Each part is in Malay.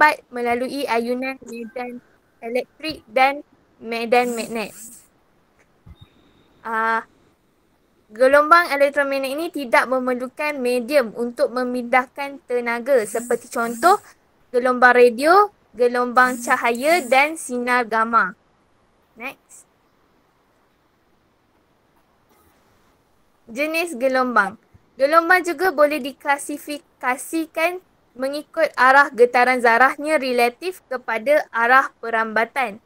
merambat melalui ayunan medan elektrik dan medan magnet. Gelombang elektromagnet ini tidak memerlukan medium untuk memindahkan tenaga seperti contoh gelombang radio, gelombang cahaya dan sinar gamma. Next. Jenis gelombang. Gelombang juga boleh diklasifikasikan mengikut arah getaran zarahnya relatif kepada arah perambatan.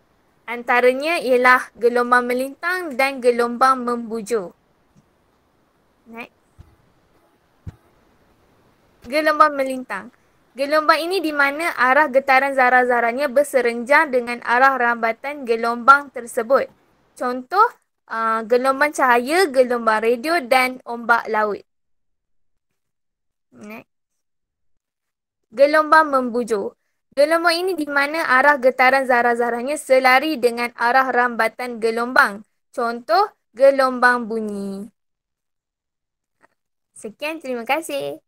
Antaranya ialah gelombang melintang dan gelombang membujur. Next. Gelombang melintang. Gelombang ini di mana arah getaran zarah-zarahnya berserenjang dengan arah rambatan gelombang tersebut. Contoh, gelombang cahaya, gelombang radio dan ombak laut. Next. Gelombang membujur. Gelombang ini di mana arah getaran zarah-zarahnya selari dengan arah rambatan gelombang. Contoh, gelombang bunyi. Sekian, terima kasih.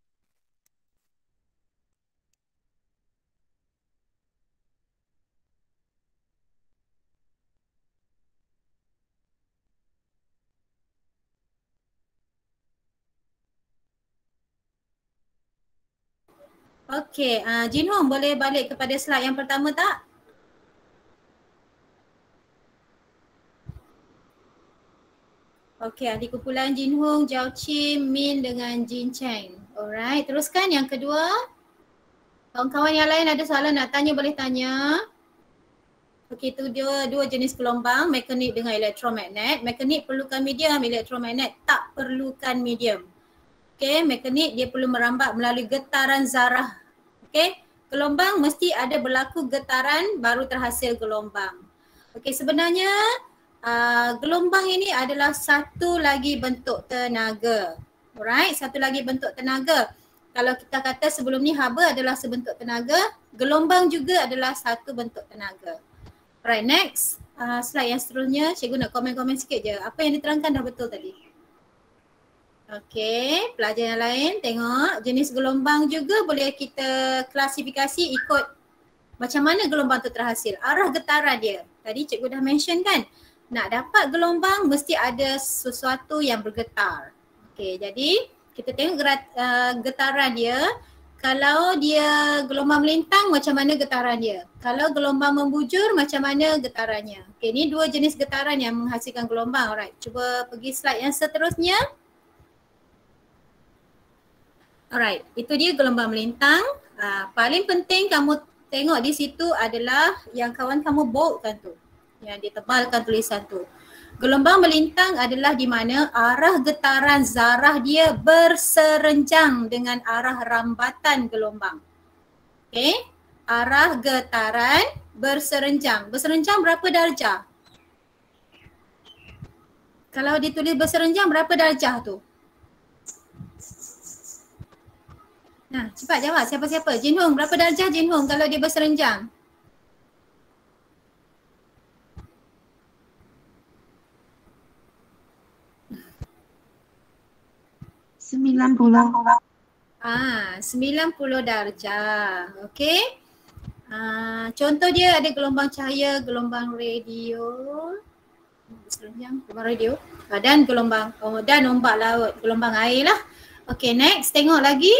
Okey, Jin Hong boleh balik kepada slide yang pertama tak? Okey, ahli kumpulan Jin Hong, Jiao Qim, Min dengan Jin Cheng. Alright, teruskan yang kedua. Kawan-kawan yang lain ada soalan nak tanya boleh tanya. Okey, itu dua jenis gelombang, mekanik dengan elektromagnet. Mekanik perlukan medium, elektromagnet tak perlukan medium. Okey, mekanik dia perlu merambat melalui getaran zarah. Okey, gelombang mesti ada berlaku getaran baru terhasil gelombang. Okey, sebenarnya gelombang ini adalah satu lagi bentuk tenaga. Alright, satu lagi bentuk tenaga. Kalau kita kata sebelum ni haba adalah sebentuk tenaga, gelombang juga adalah satu bentuk tenaga. Alright, next. Slide yang seterusnya, cikgu nak komen-komen sikit je. Apa yang diterangkan dah betul tadi. Okey, pelajar yang lain tengok jenis gelombang juga boleh kita klasifikasi ikut macam mana gelombang tu terhasil. Arah getaran dia. Tadi cikgu dah mention kan, nak dapat gelombang mesti ada sesuatu yang bergetar. Okey, jadi kita tengok getaran dia. Kalau dia gelombang melintang, macam mana getaran dia? Kalau gelombang membujur, macam mana getarannya? Okey, ni dua jenis getaran yang menghasilkan gelombang. Alright, cuba pergi slide yang seterusnya. Alright, itu dia gelombang melintang. Paling penting kamu tengok di situ adalah yang kawan kamu boldkan tu. Yang ditebalkan tulisan tu. Gelombang melintang adalah di mana arah getaran zarah dia berserenjang dengan arah rambatan gelombang. Okey, arah getaran berserenjang. Berserenjang berapa darjah? Kalau ditulis berserenjang berapa darjah tu? Nah, cepat jawab siapa-siapa. Jin Hong, berapa darjah Jin Hong kalau dia berserenjang? Sembilan puluh. 90 darjah. Okey. Contoh dia ada gelombang cahaya, gelombang radio, gelombang radio dan gelombang dan ombak laut, gelombang air lah. Okey, next tengok lagi.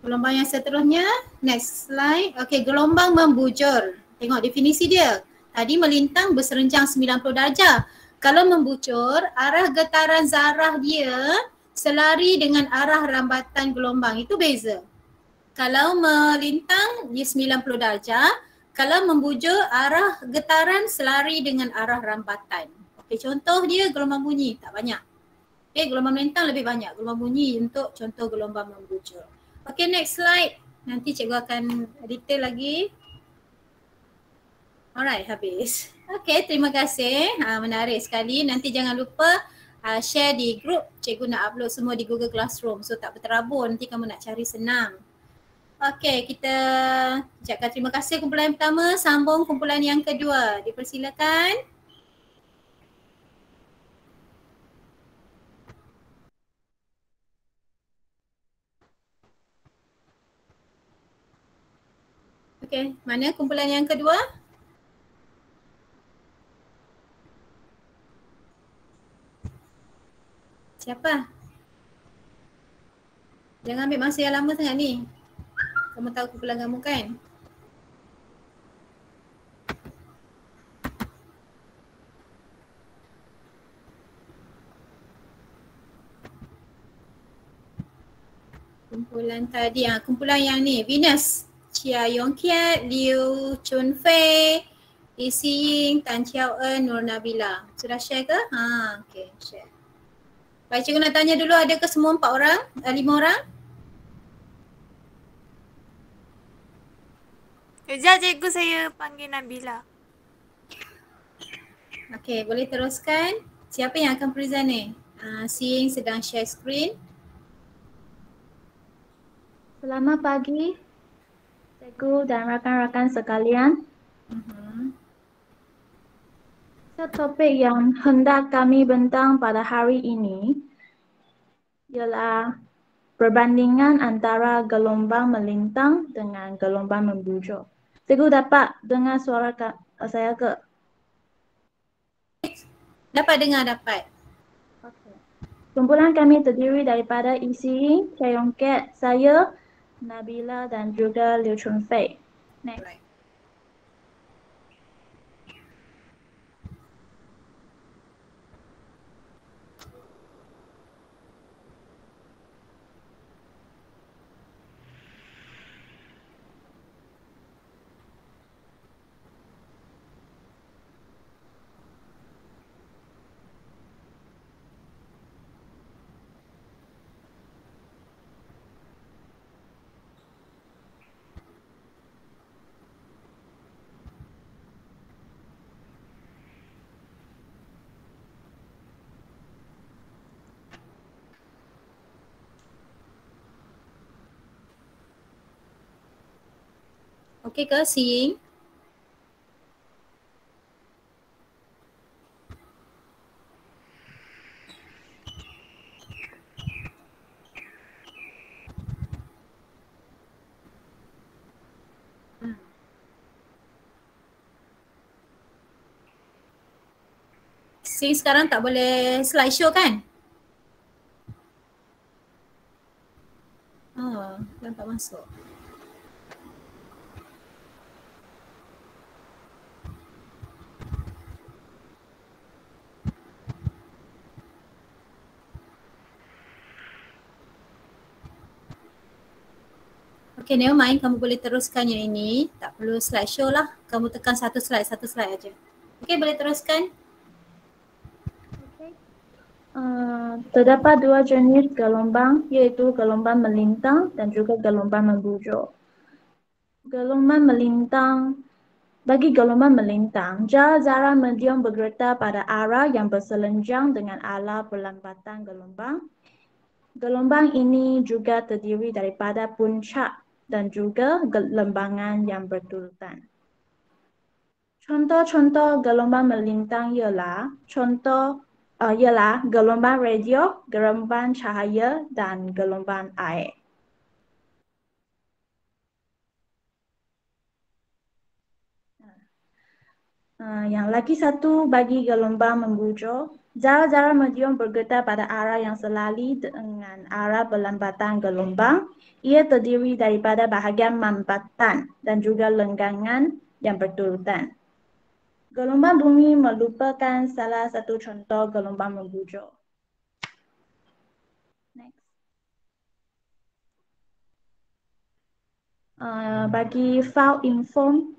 Gelombang yang seterusnya, next slide. Okey, gelombang membujur. Tengok definisi dia. Tadi melintang berserenjang 90 darjah. Kalau membujur, arah getaran zarah dia selari dengan arah rambatan gelombang. Itu beza. Kalau melintang dia 90 darjah, kalau membujur arah getaran selari dengan arah rambatan. Okey, contoh dia gelombang bunyi, tak banyak. Okey, gelombang melintang lebih banyak. Gelombang bunyi untuk contoh gelombang membujur. Okey, next slide. Nanti cikgu akan detail lagi. Alright, habis. Okey, terima kasih. Menarik sekali. Nanti jangan lupa share di grup. Cikgu nak upload semua di Google Classroom. So tak berterabur, nanti kamu nak cari senang. Okey, kita ucapkan terima kasih kumpulan yang pertama. Sambung kumpulan yang kedua. Dipersilakan. Okey, mana kumpulan yang kedua? Siapa? Jangan ambil masa yang lama sangat ni. Kamu tahu kumpulan kamu kan? Kumpulan tadi, kumpulan yang ni, Venus. Chia Yong Kiat, Liu Chun Fei, Lee Si Ying, Tan Chiao En, Nur Nabila. Sudah share ke? Okey, share. Baik, cikgu nak tanya dulu, ada ke semua 4 orang? 5 orang? Kejap cikgu, saya panggil Nabila. Okey, boleh teruskan. Siapa yang akan present ni? Si Ying sedang share screen. Selamat pagi, cikgu dan rakan-rakan sekalian. Topik yang hendak kami bentang pada hari ini ialah perbandingan antara gelombang melintang dengan gelombang membujur. Cikgu dapat dengar suara saya ke? Dapat dengar, dapat. Okay. Kumpulan kami terdiri daripada Isi, Chia Yong Kiat, saya, Nabila dan juga Liu Chun Fei. Next. Right. Okey ke, Si Ying? Si sekarang tak boleh slideshow kan? Nampak masuk. Okay, never mind. Kamu boleh teruskan yang ini. Tak perlu slideshow lah. Kamu tekan satu slide aja. Okay, boleh teruskan. Terdapat 2 jenis gelombang, iaitu gelombang melintang dan juga gelombang membujur. Bagi gelombang melintang, jal zarah medium bergerak pada arah yang berselenjang dengan ala perlambatan gelombang. Gelombang ini juga terdiri daripada puncak dan juga lembangan yang berurutan. Contoh-contoh gelombang melintang ialah gelombang radio, gelombang cahaya dan gelombang air. Yang lagi satu bagi gelombang membujur, zarah-zarah medium bergetar pada arah yang selari dengan arah perlambatan gelombang. Ia terdiri daripada bahagian mambatan dan juga lenggangan yang berurutan. Gelombang bumi merupakan salah satu contoh gelombang membujur. Next. Bagi fault inform,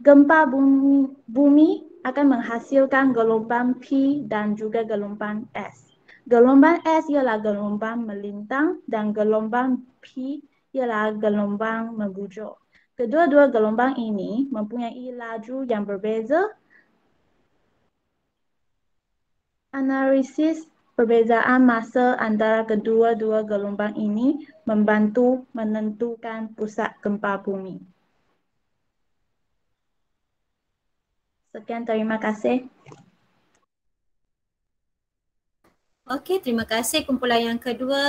gempa bumi akan menghasilkan gelombang P dan juga gelombang S. Gelombang S ialah gelombang melintang dan gelombang P ialah gelombang membujur. Kedua-dua gelombang ini mempunyai laju yang berbeza. Analisis perbezaan masa antara kedua-dua gelombang ini membantu menentukan pusat gempa bumi. Sekian, terima kasih. Okey, terima kasih kumpulan yang kedua.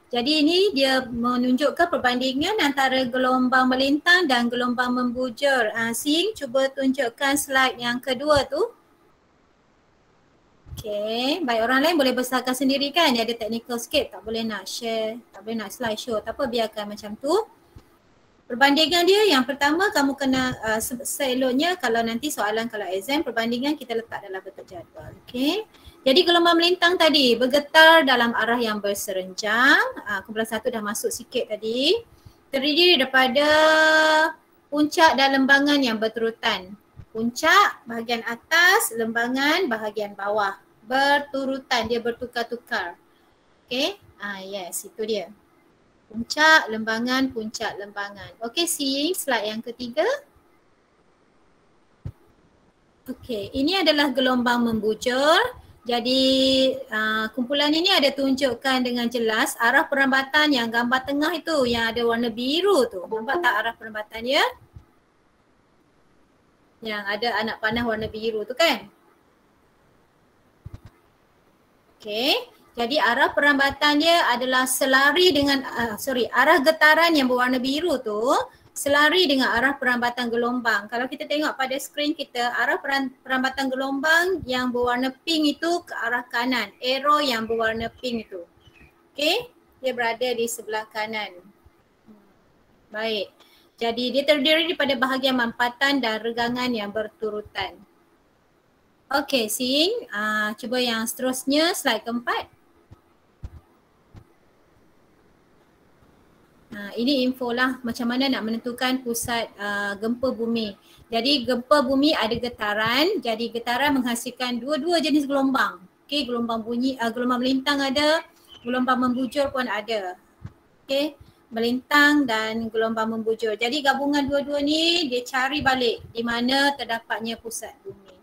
Jadi ini dia menunjukkan perbandingan antara gelombang melintang dan gelombang membujur. Sing, cuba tunjukkan slide yang kedua tu. Okay, baik, orang lain boleh besarkan sendiri kan? Dia ada technical sikit, tak boleh nak share, tak boleh nak slide show. Tak apa, biarkan macam tu. Perbandingan dia yang pertama kamu kena seeloknya kalau nanti soalan kalau exam perbandingan kita letak dalam bentuk jadual. Okay. Jadi gelombang melintang tadi bergetar dalam arah yang berserenjang. Kumpulan 1 dah masuk sikit tadi. Terdiri daripada puncak dan lembangan yang berturutan. Puncak bahagian atas, lembangan bahagian bawah. Berturutan, dia bertukar-tukar. Okay. Yes, itu dia. Puncak, lembangan, puncak, lembangan. Okey, see slide yang ketiga. Okey, ini adalah gelombang membujur. Jadi kumpulan ini ada tunjukkan dengan jelas arah perambatan yang gambar tengah itu yang ada warna biru tu. Nampak tak arah perambatan dia? Yang ada anak panah warna biru tu kan? Okey. Jadi arah perambatan dia adalah selari dengan, arah getaran yang berwarna biru tu selari dengan arah perambatan gelombang. Kalau kita tengok pada skrin kita, arah perambatan gelombang yang berwarna pink itu ke arah kanan. Arrow yang berwarna pink itu. Okey, dia berada di sebelah kanan. Baik, jadi dia terdiri daripada bahagian mampatan dan regangan yang berturutan. Okey, Sing, cuba yang seterusnya, slide keempat. Ini info lah macam mana nak menentukan pusat gempa bumi. Jadi gempa bumi ada getaran, jadi getaran menghasilkan dua-dua jenis gelombang. Okey, gelombang bunyi, gelombang melintang ada, gelombang membujur pun ada. Okey, melintang dan gelombang membujur. Jadi gabungan dua-dua ni dia cari balik di mana terdapatnya pusat bumi.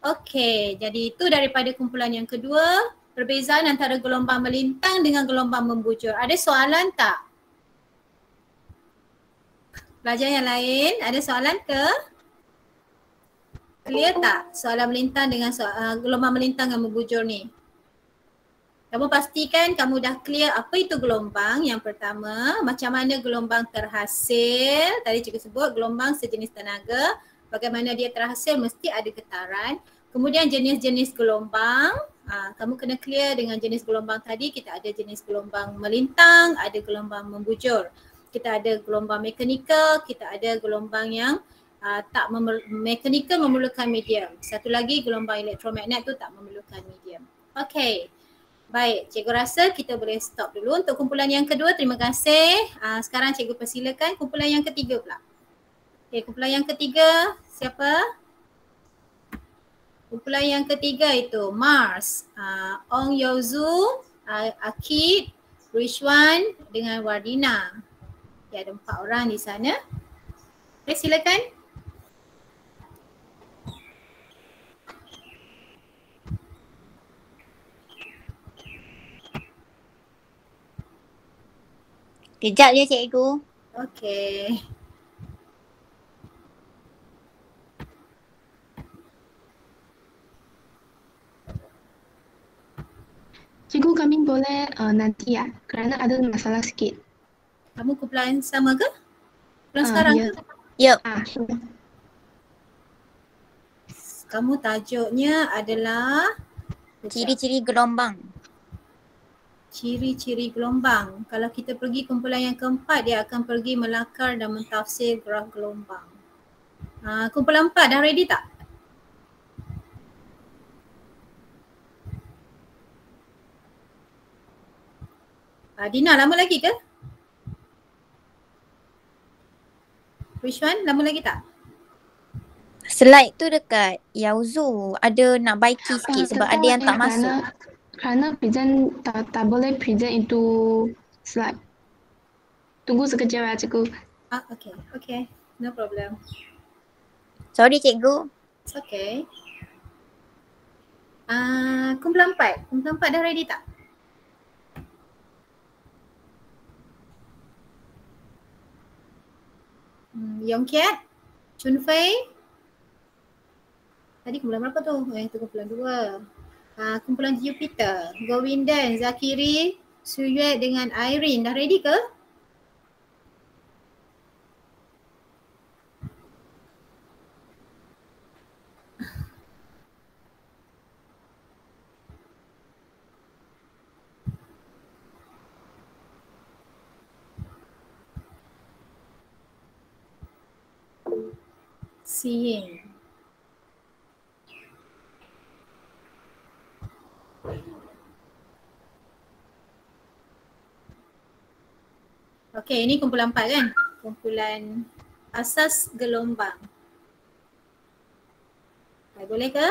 Okey, jadi itu daripada kumpulan yang kedua, perbezaan antara gelombang melintang dengan gelombang membujur. Ada soalan tak? Pelajar yang lain, ada soalan ke? Clear tak soalan melintang dengan gelombang melintang dan membujur ni? Kamu pastikan kamu dah clear apa itu gelombang yang pertama, macam mana gelombang terhasil. Tadi cikgu sebut gelombang sejenis tenaga, bagaimana dia terhasil mesti ada getaran. Kemudian jenis-jenis gelombang, kamu kena clear dengan jenis gelombang tadi. Kita ada jenis gelombang melintang, ada gelombang membujur. Kita ada gelombang mekanikal, kita ada gelombang yang mekanikal memerlukan medium. Satu lagi gelombang elektromagnet tu tak memerlukan medium. Okey. Baik, cikgu rasa kita boleh stop dulu untuk kumpulan yang kedua. Terima kasih. Sekarang cikgu persilakan kumpulan yang ketiga pula. Okey, kumpulan yang ketiga siapa? Kumpulan yang ketiga itu Mars, Ong Yozu, Akid, Rishwan dengan Wardina. Ya, ada 4 orang di sana. Okay, silakan. Kejap je cikgu. Okey. Cikgu, kami boleh nanti ya, kerana ada masalah sikit. Kamu kumpulan sama ke? Kumpulan sekarang Ya. ke? Yup. Kamu tajuknya adalah Ciri-ciri gelombang. ciri-ciri gelombang. Kalau kita pergi kumpulan yang keempat, dia akan pergi melakar dan mentafsir graf gelombang. Kumpulan 4 dah ready tak? Dina, lama lagi ke? Rishwan, lama lagi tak? Slide tu dekat Yaozu ada nak baiki sikit sebab ada yang tak masuk. Kerana present tak boleh present itu slide. Tunggu sekejap ya cikgu. Okay. No problem. Sorry cikgu. It's okay. Kumpulan 4. Kumpulan 4 dah ready tak? Yongkiat, Chun Fei. Tadi kumpulan berapa tu? Itu kumpulan 2. Kumpulan Jupiter, Govindhan, Zakiri, Suyue dengan Irene. Dah ready ke? Seeing. Okey, ini kumpulan 4 kan? Kumpulan asas gelombang. Boleh ke?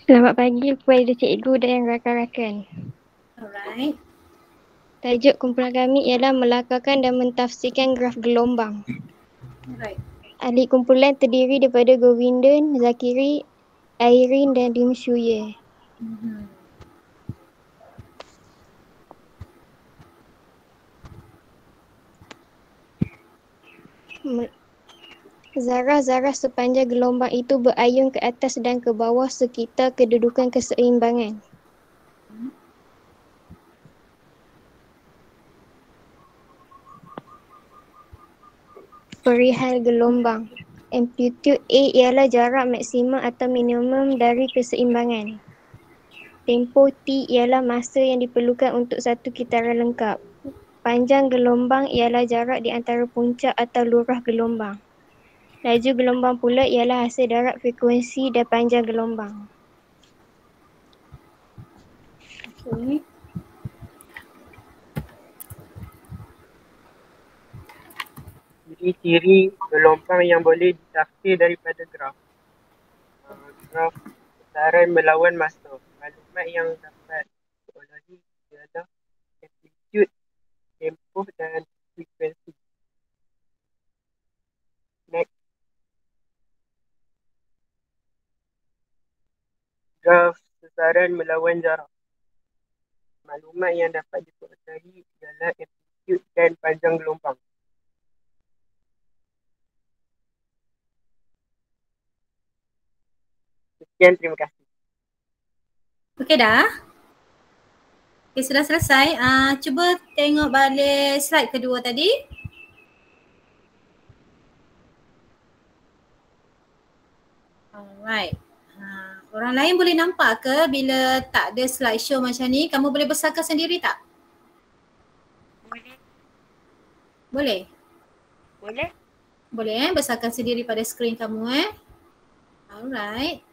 Selamat pagi kepada cikgu dan rakan-rakan. Alright. Tajuk kumpulan kami ialah melakarkan dan mentafsirkan graf gelombang. Alright. Ahli kumpulan terdiri daripada Govindan, Zakiri, Irene dan Lim Shuye. Zarah-zarah sepanjang gelombang itu berayun ke atas dan ke bawah sekitar kedudukan keseimbangan. Perihal gelombang, amplitude A ialah jarak maksimum atau minimum dari keseimbangan. Tempo T ialah masa yang diperlukan untuk satu kitaran lengkap. Panjang gelombang ialah jarak di antara puncak atau lurah gelombang. Laju gelombang pula ialah hasil darab frekuensi dan panjang gelombang. Okay. Ciri-ciri gelombang yang boleh ditafsir daripada graf. Graf besaran melawan masa. Maklumat yang dapat diperolehi ialah amplitude, tempoh dan frekuensi. Next. Graf besaran melawan jarak. Maklumat yang dapat diperolehi ialah amplitude dan panjang gelombang. Sekian, terima kasih. Okey dah? Okey, sudah selesai. Cuba tengok balik slide kedua tadi. Alright. Orang lain boleh nampak ke bila tak ada slideshow macam ni? Kamu boleh besarkan sendiri tak? Boleh. Boleh? Boleh. Boleh besarkan sendiri pada skrin kamu Alright.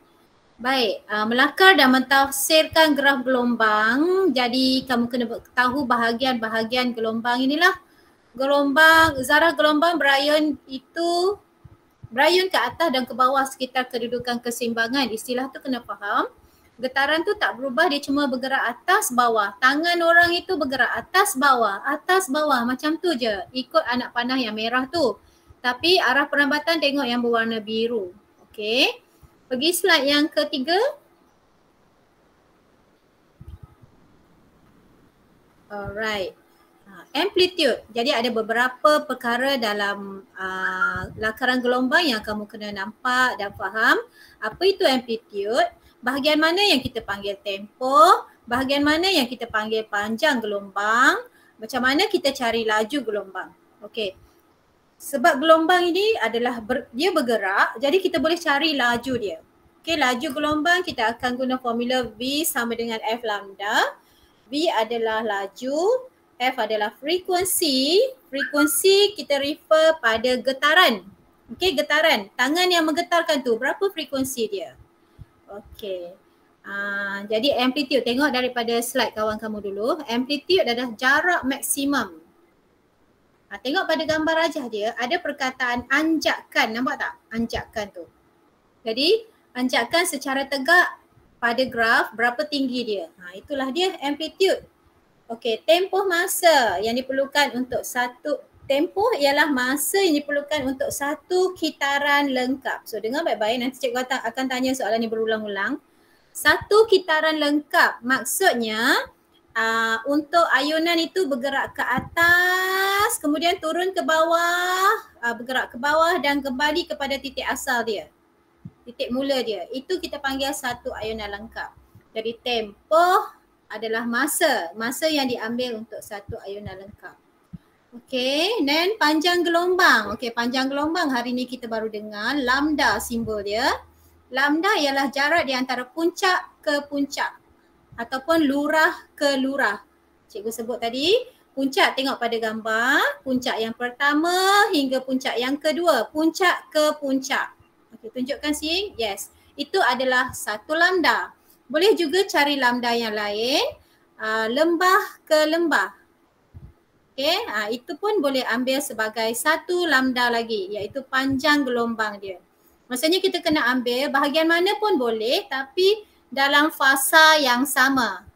Baik, melakar dan mentafsirkan graf gelombang. Jadi kamu kena tahu bahagian-bahagian gelombang inilah. Zarah gelombang berayun ke atas dan ke bawah sekitar kedudukan keseimbangan. Istilah tu kena faham. Getaran tu tak berubah, dia cuma bergerak atas bawah. Tangan orang itu bergerak atas bawah macam tu je. Ikut anak panah yang merah tu. Tapi arah perambatan tengok yang berwarna biru. Okey. Pergi slide yang ketiga. Alright. Amplitude. Jadi ada beberapa perkara dalam lakaran gelombang yang kamu kena nampak dan faham. Apa itu amplitude? Bahagian mana yang kita panggil tempo? Bahagian mana yang kita panggil panjang gelombang? Macam mana kita cari laju gelombang? Okey. Sebab gelombang ini adalah dia bergerak, jadi kita boleh cari laju dia. Okey, laju gelombang kita akan guna formula V sama dengan F lambda. V adalah laju, F adalah frekuensi. Frekuensi kita refer pada getaran. Okey, getaran. Tangan yang menggetarkan tu, berapa frekuensi dia? Okey. Jadi amplitude, tengok daripada slide kawan kamu dulu. Amplitude adalah jarak maksimum. Tengok pada gambar rajah dia, ada perkataan anjakan. Nampak tak? Anjakan tu. Jadi, anjakan secara tegak pada graf berapa tinggi dia. Itulah dia amplitude. Okey, tempoh masa yang diperlukan untuk tempoh ialah masa yang diperlukan untuk satu kitaran lengkap. So, dengar baik-baik, nanti cikgu akan tanya soalan ni berulang-ulang. Satu kitaran lengkap maksudnya untuk ayunan itu bergerak ke atas, kemudian turun ke bawah bergerak ke bawah dan kembali kepada titik asal dia. Titik mula dia. Itu kita panggil satu ayunan lengkap. Jadi tempoh adalah masa. Masa yang diambil untuk satu ayunan lengkap. Okay, then panjang gelombang. Okay, panjang gelombang hari ni kita baru dengar lambda simbol dia. Lambda ialah jarak di antara puncak ke puncak ataupun lurah ke lurah. Cikgu sebut tadi, puncak tengok pada gambar, puncak yang pertama hingga puncak yang kedua, puncak ke puncak. Okay, tunjukkan sini. Yes, itu adalah satu lambda. Boleh juga cari lambda yang lain, lembah ke lembah. Okay, itu pun boleh ambil sebagai satu lambda lagi, iaitu panjang gelombang dia. Maksudnya kita kena ambil bahagian mana pun boleh, tapi dalam fasa yang sama.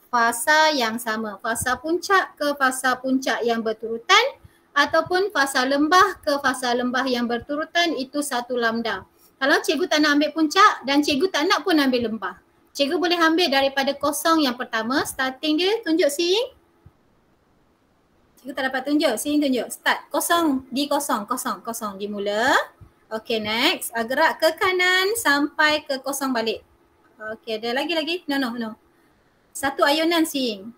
Fasa yang sama. Fasa puncak ke fasa puncak yang berturutan ataupun fasa lembah ke fasa lembah yang berturutan, itu satu lambda. Kalau cikgu tak nak ambil puncak dan cikgu tak nak pun ambil lembah, cikgu boleh ambil daripada kosong yang pertama, starting dia, tunjuk sini. Cikgu tak dapat tunjuk, sini tunjuk. Start, kosong, di kosong, kosong, kosong, di mula. Okay, next. Gerak ke kanan sampai ke kosong balik. Okay, ada lagi. No. Satu ayunan sing.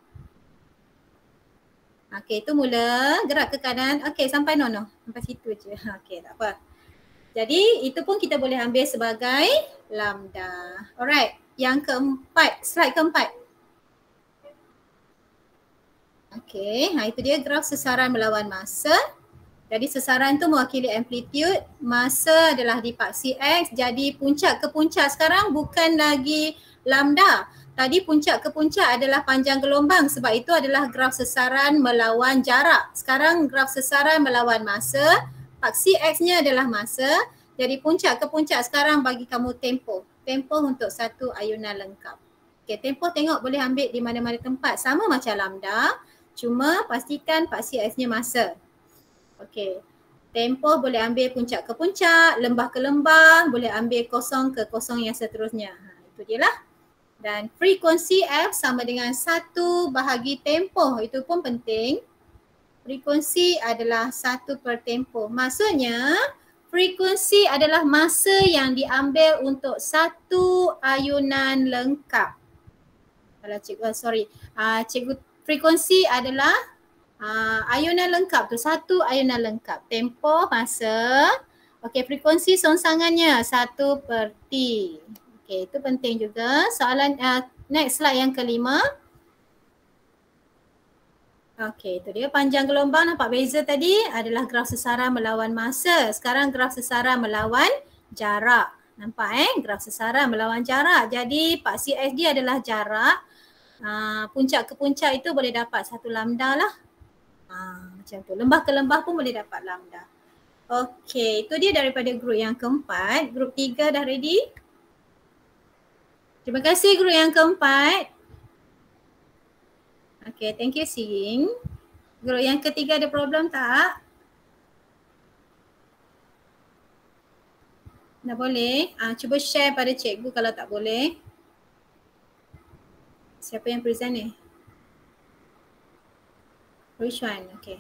Okay, itu mula. Gerak ke kanan. Okay, sampai no. Sampai situ je. Okay, tak apa. Jadi, itu pun kita boleh ambil sebagai lambda. Alright, yang keempat. Slide keempat. Okay, itu dia graf sesaran melawan masa. Jadi sesaran tu mewakili amplitude, masa adalah dipaksi X, jadi puncak ke puncak sekarang bukan lagi lambda. Tadi puncak ke puncak adalah panjang gelombang, sebab itu adalah graf sesaran melawan jarak. Sekarang graf sesaran melawan masa, paksi X-nya adalah masa, jadi puncak ke puncak sekarang bagi kamu tempoh. Tempoh untuk satu ayunan lengkap. Okay, tempoh tengok boleh ambil di mana-mana tempat, sama macam lambda, cuma pastikan paksi X-nya masa. Okey, tempoh boleh ambil puncak ke puncak, lembah ke lembah, boleh ambil kosong ke kosong yang seterusnya. Itu dia lah. Dan frekuensi F sama dengan 1 bahagi tempoh, itu pun penting. Frekuensi adalah 1 per tempoh. Maksudnya frekuensi adalah masa yang diambil untuk satu ayunan lengkap. Kalau cikgu, frekuensi adalah ayunan lengkap tu, satu ayunan lengkap. Tempoh, masa. Okey, frekuensi songsangannya 1 per T. Okey, itu penting juga. Soalan next slide yang kelima. Okey, itu dia panjang gelombang. Nampak beza tadi adalah graf sesaran melawan masa. Sekarang graf sesaran melawan jarak. Nampak graf sesaran melawan jarak. Jadi paksi X dia adalah jarak. Puncak ke puncak itu boleh dapat satu lambda lah. Macam tu. Lembah ke lembah pun boleh dapat lambda. Okey, itu dia daripada grup yang keempat. Grup 3 dah ready? Terima kasih grup yang keempat. Okey, thank you Sing. Grup yang ketiga ada problem tak? Dah boleh? Cuba share pada cikgu kalau tak boleh. Siapa yang present ni? Which one? Okay.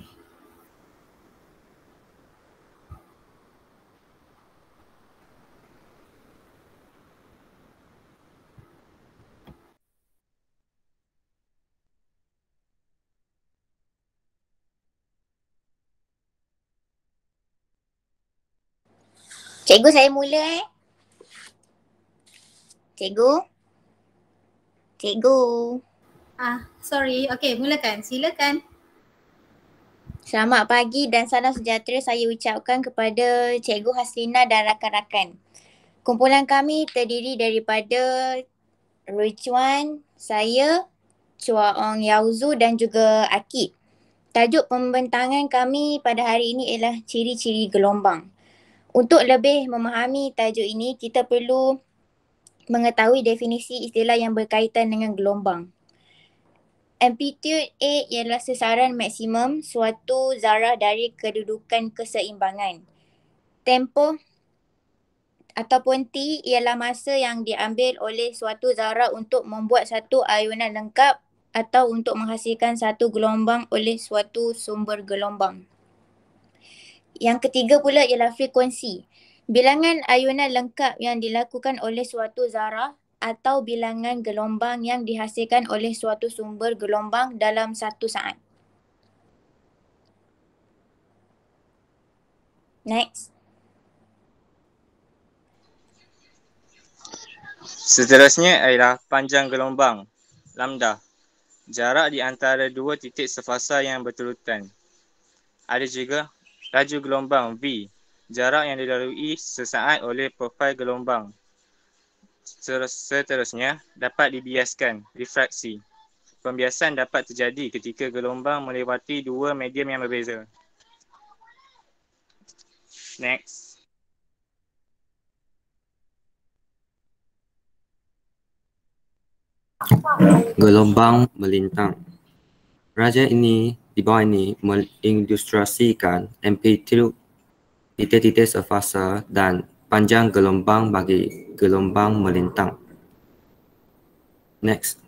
Cikgu saya mula Cikgu. Sorry. Okay, mulakan. Silakan. Selamat pagi dan salam sejahtera saya ucapkan kepada Cikgu Haslina dan rakan-rakan. Kumpulan kami terdiri daripada Ruichuan, saya, Chua Ong Yauzu dan juga Akid. Tajuk pembentangan kami pada hari ini ialah ciri-ciri gelombang. Untuk lebih memahami tajuk ini, kita perlu mengetahui definisi istilah yang berkaitan dengan gelombang. Amplitude A ialah sesaran maksimum suatu zarah dari kedudukan keseimbangan. Tempoh ataupun T ialah masa yang diambil oleh suatu zarah untuk membuat satu ayunan lengkap atau untuk menghasilkan satu gelombang oleh suatu sumber gelombang. Yang ketiga pula ialah frekuensi. Bilangan ayunan lengkap yang dilakukan oleh suatu zarah atau bilangan gelombang yang dihasilkan oleh suatu sumber gelombang dalam satu saat. Next. Seterusnya ialah panjang gelombang, lambda. Jarak di antara dua titik sefasa yang berturutan. Ada juga laju gelombang V, jarak yang dilalui sesaat oleh profil gelombang. Seterusnya dapat dibiaskan, refraksi. Pembiasan dapat terjadi ketika gelombang melewati dua medium yang berbeza. Next. Gelombang melintang. Raja ini di bawah ini mengilustrasikan amplitude titik-titik sefasa dan panjang gelombang bagi gelombang melintang. Next.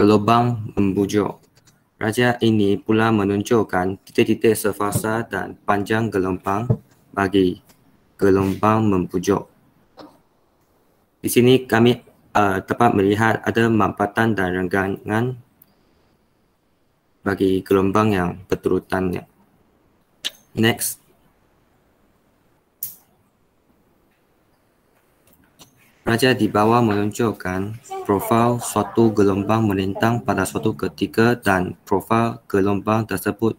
Gelombang membujuk. Raja ini pula menunjukkan titik-titik sefasa dan panjang gelombang bagi gelombang membujuk. Di sini kami dapat melihat ada mampatan dan renggangan bagi gelombang yang berturutannya. Next. Raja di bawah menunjukkan profil suatu gelombang melintang pada suatu ketika dan profil gelombang tersebut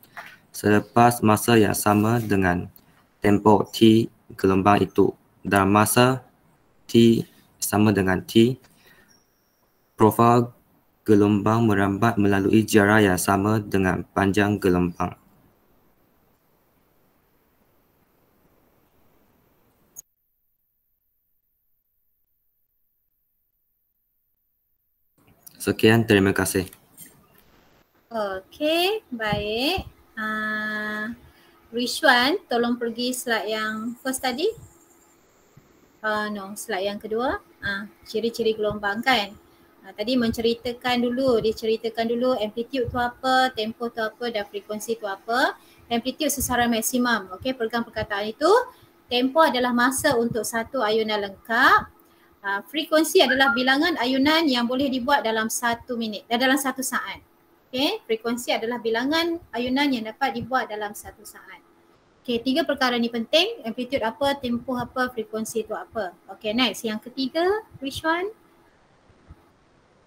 selepas masa yang sama dengan tempoh T gelombang itu. Dalam masa T sama dengan T, profil gelombang merambat melalui jarak yang sama dengan panjang gelombang. Sekian, terima kasih. Okey, baik. Rishwan, tolong pergi slide yang first tadi. No, slide yang kedua. Ciri-ciri gelombang kan. Tadi diceritakan dulu amplitude tu apa, tempoh tu apa dan frekuensi tu apa. Amplitude sesaran maksimum. Okey, pegang perkataan itu. Tempoh adalah masa untuk satu ayunan lengkap. Frekuensi adalah bilangan ayunan yang boleh dibuat dalam 1 minit, dalam 1 saat. Okey, frekuensi adalah bilangan ayunan yang dapat dibuat dalam 1 saat. Okey, 3 perkara ni penting. Amplitude apa, tempoh apa, frekuensi tu apa. Okey, next. Yang ketiga, which one?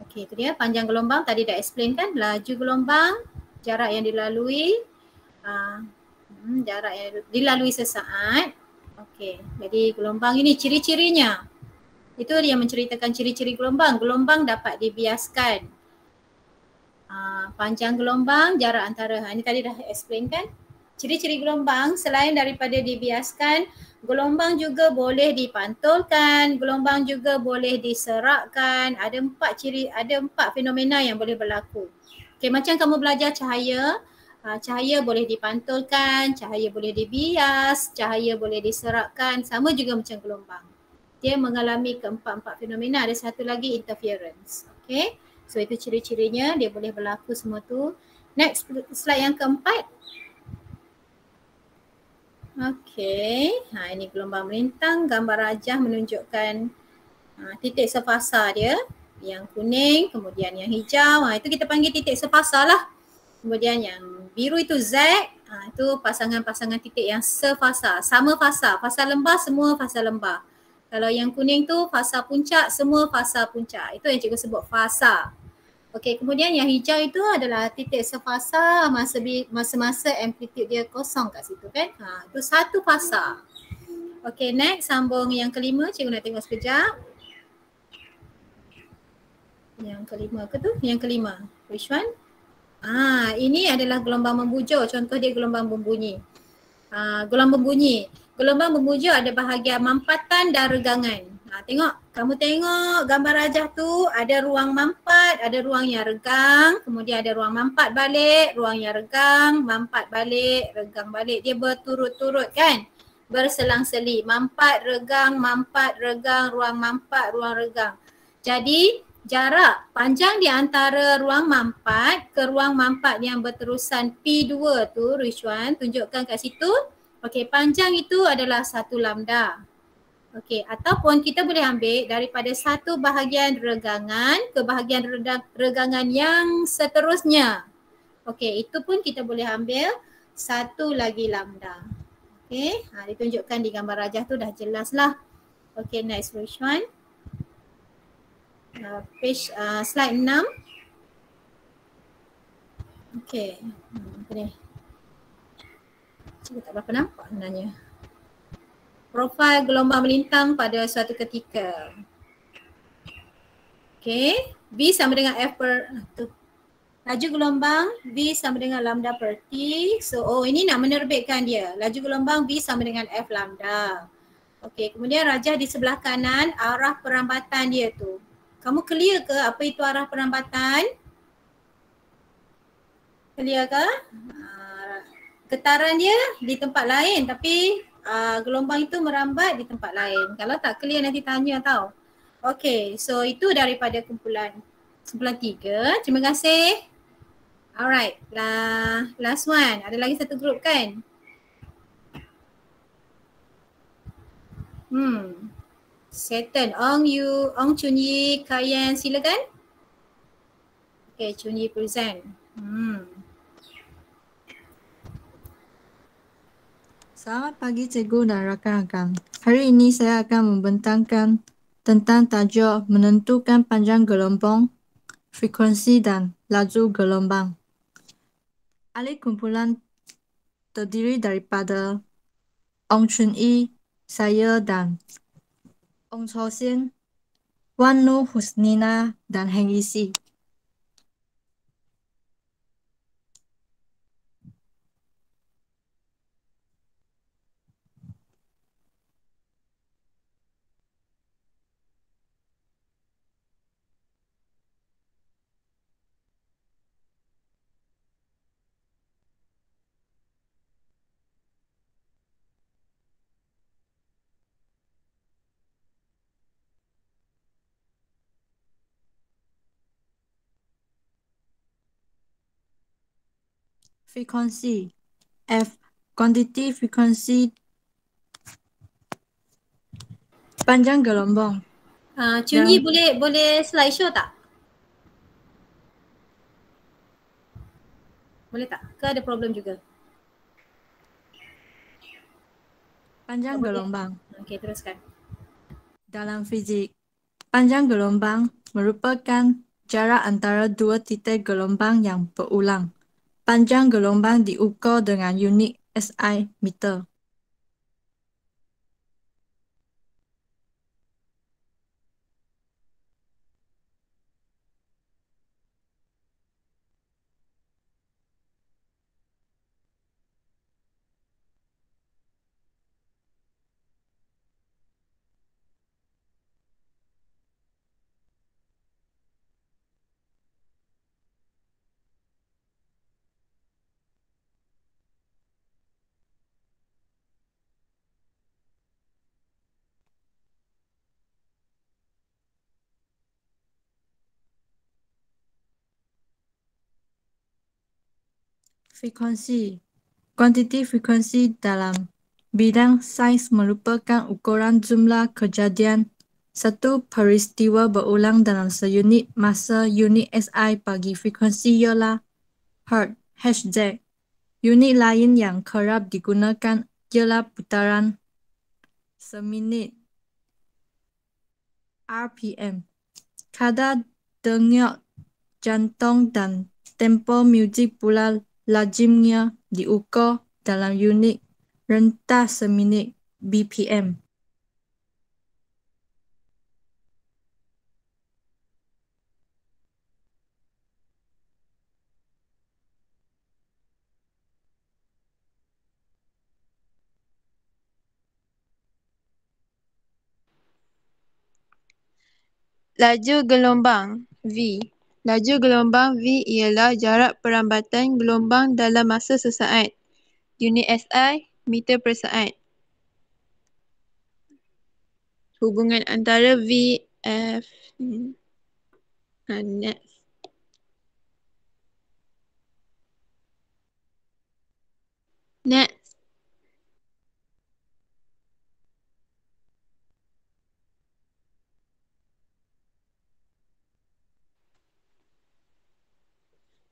Okey, itu dia panjang gelombang. Tadi dah explain kan, laju gelombang, jarak yang dilalui, jarak yang dilalui sesaat. Okey, jadi gelombang ini ciri-cirinya. Itu dia menceritakan ciri-ciri gelombang. Gelombang dapat dibiaskan. Panjang gelombang, jarak antara. Ini tadi dah explain kan. Ciri-ciri gelombang selain daripada dibiaskan, gelombang juga boleh dipantulkan, gelombang juga boleh diserakkan. Ada 4 fenomena yang boleh berlaku. Okey, macam kamu belajar cahaya, cahaya boleh dipantulkan, cahaya boleh dibias, cahaya boleh diserakkan. Sama juga macam gelombang. Dia mengalami keempat-empat fenomena. Ada satu lagi, interference. Okay. So itu ciri-cirinya, dia boleh berlaku semua tu. Next, slide yang keempat. Okay. Ini gelombang melintang. Gambar rajah menunjukkan titik sefasa dia. Yang kuning, kemudian yang hijau. Itu kita panggil titik sefasa lah. Kemudian yang biru itu Z. Itu pasangan-pasangan titik yang sefasa. Sama fasa. Fasa lembah, semua fasa lembah. Kalau yang kuning tu fasa puncak, semua fasa puncak. Itu yang cikgu sebut fasa. Okey, kemudian yang hijau itu adalah titik sefasa masa-masa amplitude dia kosong kat situ kan. Itu satu fasa. Okey, next sambung yang kelima. Cikgu nak tengok sekejap. Yang kelima ke tu? Yang kelima. Which one? Ini adalah gelombang membujuk. Contoh dia gelombang berbunyi. Gelombang berbunyi. Gelombang membujuk ada bahagian mampatan dan regangan. Kamu tengok gambar rajah tu ada ruang mampat, ada ruang yang regang, kemudian ada ruang mampat balik, ruang yang regang, mampat balik, regang balik. Dia berturut-turut kan? Berselang-seli. Mampat, regang, ruang mampat, ruang regang. Jadi jarak panjang di antara ruang mampat ke ruang mampat yang berterusan P2 tu, Richwan, tunjukkan kat situ. Okey, panjang itu adalah 1 lambda. Okey, ataupun kita boleh ambil daripada satu bahagian regangan ke bahagian regangan yang seterusnya. Okey, itu pun kita boleh ambil 1 lagi lambda. Okey, ditunjukkan di gambar rajah tu dah jelas lah. Okey, next Richwan. Page slide 6. Okey, apa ni? Cuba tak berapa nampak sebenarnya. Profil gelombang melintang pada suatu ketika. Okey, V sama dengan F per tu. Laju gelombang V sama dengan lambda per T. So, ini nak menerbitkan dia. Laju gelombang V sama dengan F lambda. Okey, kemudian rajah di sebelah kanan arah perambatan dia tu. Kamu clear ke apa itu arah perambatan? Clear ke? Getaran dia di tempat lain tapi gelombang itu merambat di tempat lain. Kalau tak clear nanti tanya tau. Okay, so itu daripada kumpulan 3. Terima kasih. Alright, last one. Ada lagi satu grup kan? Seton, Ong Chun Yi, Kayan, silakan. Okay, Chun Yi present. Selamat pagi cikgu dan rakan-rakan. Hari ini saya akan membentangkan tentang tajuk menentukan panjang gelombang, frekuensi dan laju gelombang. Ahli kumpulan terdiri daripada Ong Chun Yi, saya dan Ong Chau Sien, Wan Nur Husnina dan Heng Yisi. Frekuensi F, kuantiti frekuensi panjang gelombang. Chun Yi boleh slideshow tak? Boleh tak? Ke ada problem juga? Panjang gelombang. Okey, teruskan. Dalam fizik, panjang gelombang merupakan jarak antara dua titik gelombang yang berulang. Panjang gelombang diukur dengan unit SI meter. Frekuensi. Kuantiti frekuensi dalam bidang sains merupakan ukuran jumlah kejadian satu peristiwa berulang dalam seunit masa. Unit SI bagi frekuensi ialah Hertz, Hz. Unit lain yang kerap digunakan ialah putaran seminit, RPM. Kadar denyut jantung dan tempo muzik pula lazimnya diukur dalam unit rentas seminit, BPM. Laju gelombang V. Laju gelombang V ialah jarak perambatan gelombang dalam masa sesaat. Unit SI, meter per saat. Hubungan antara V, F. Next. Next.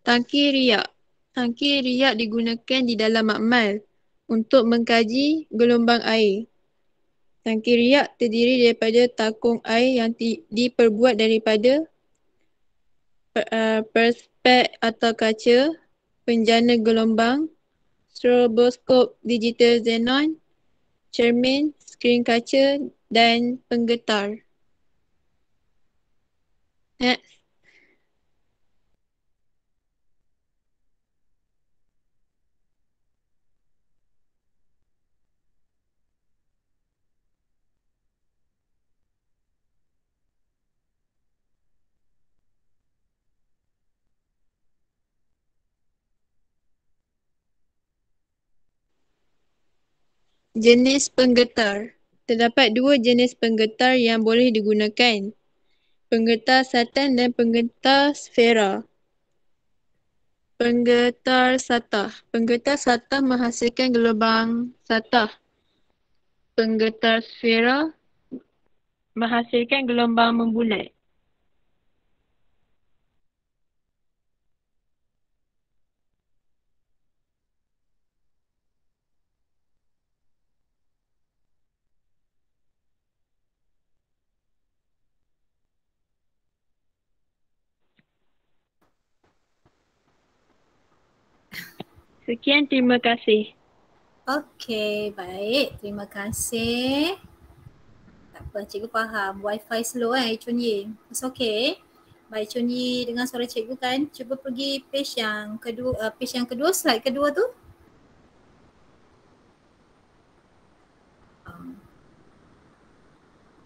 Tangki riak. Tangki riak digunakan di dalam makmal untuk mengkaji gelombang air. Tangki riak terdiri daripada takung air yang diperbuat daripada perspek atau kaca, penjana gelombang, stroboskop digital xenon, cermin, skrin kaca dan penggetar. Next. Jenis penggetar. Terdapat dua jenis penggetar yang boleh digunakan. Penggetar satan dan penggetar sfera. Penggetar satah. Penggetar satah menghasilkan gelombang satah. Penggetar sfera menghasilkan gelombang membulat. Sekian, terima kasih. Okey, baik. Terima kasih. Tak apa, cikgu faham. Wi-Fi slow Chun Yi. It's okay. Baik, Chun Yi dengar suara cikgu kan? Cuba pergi page yang kedua, slide kedua tu.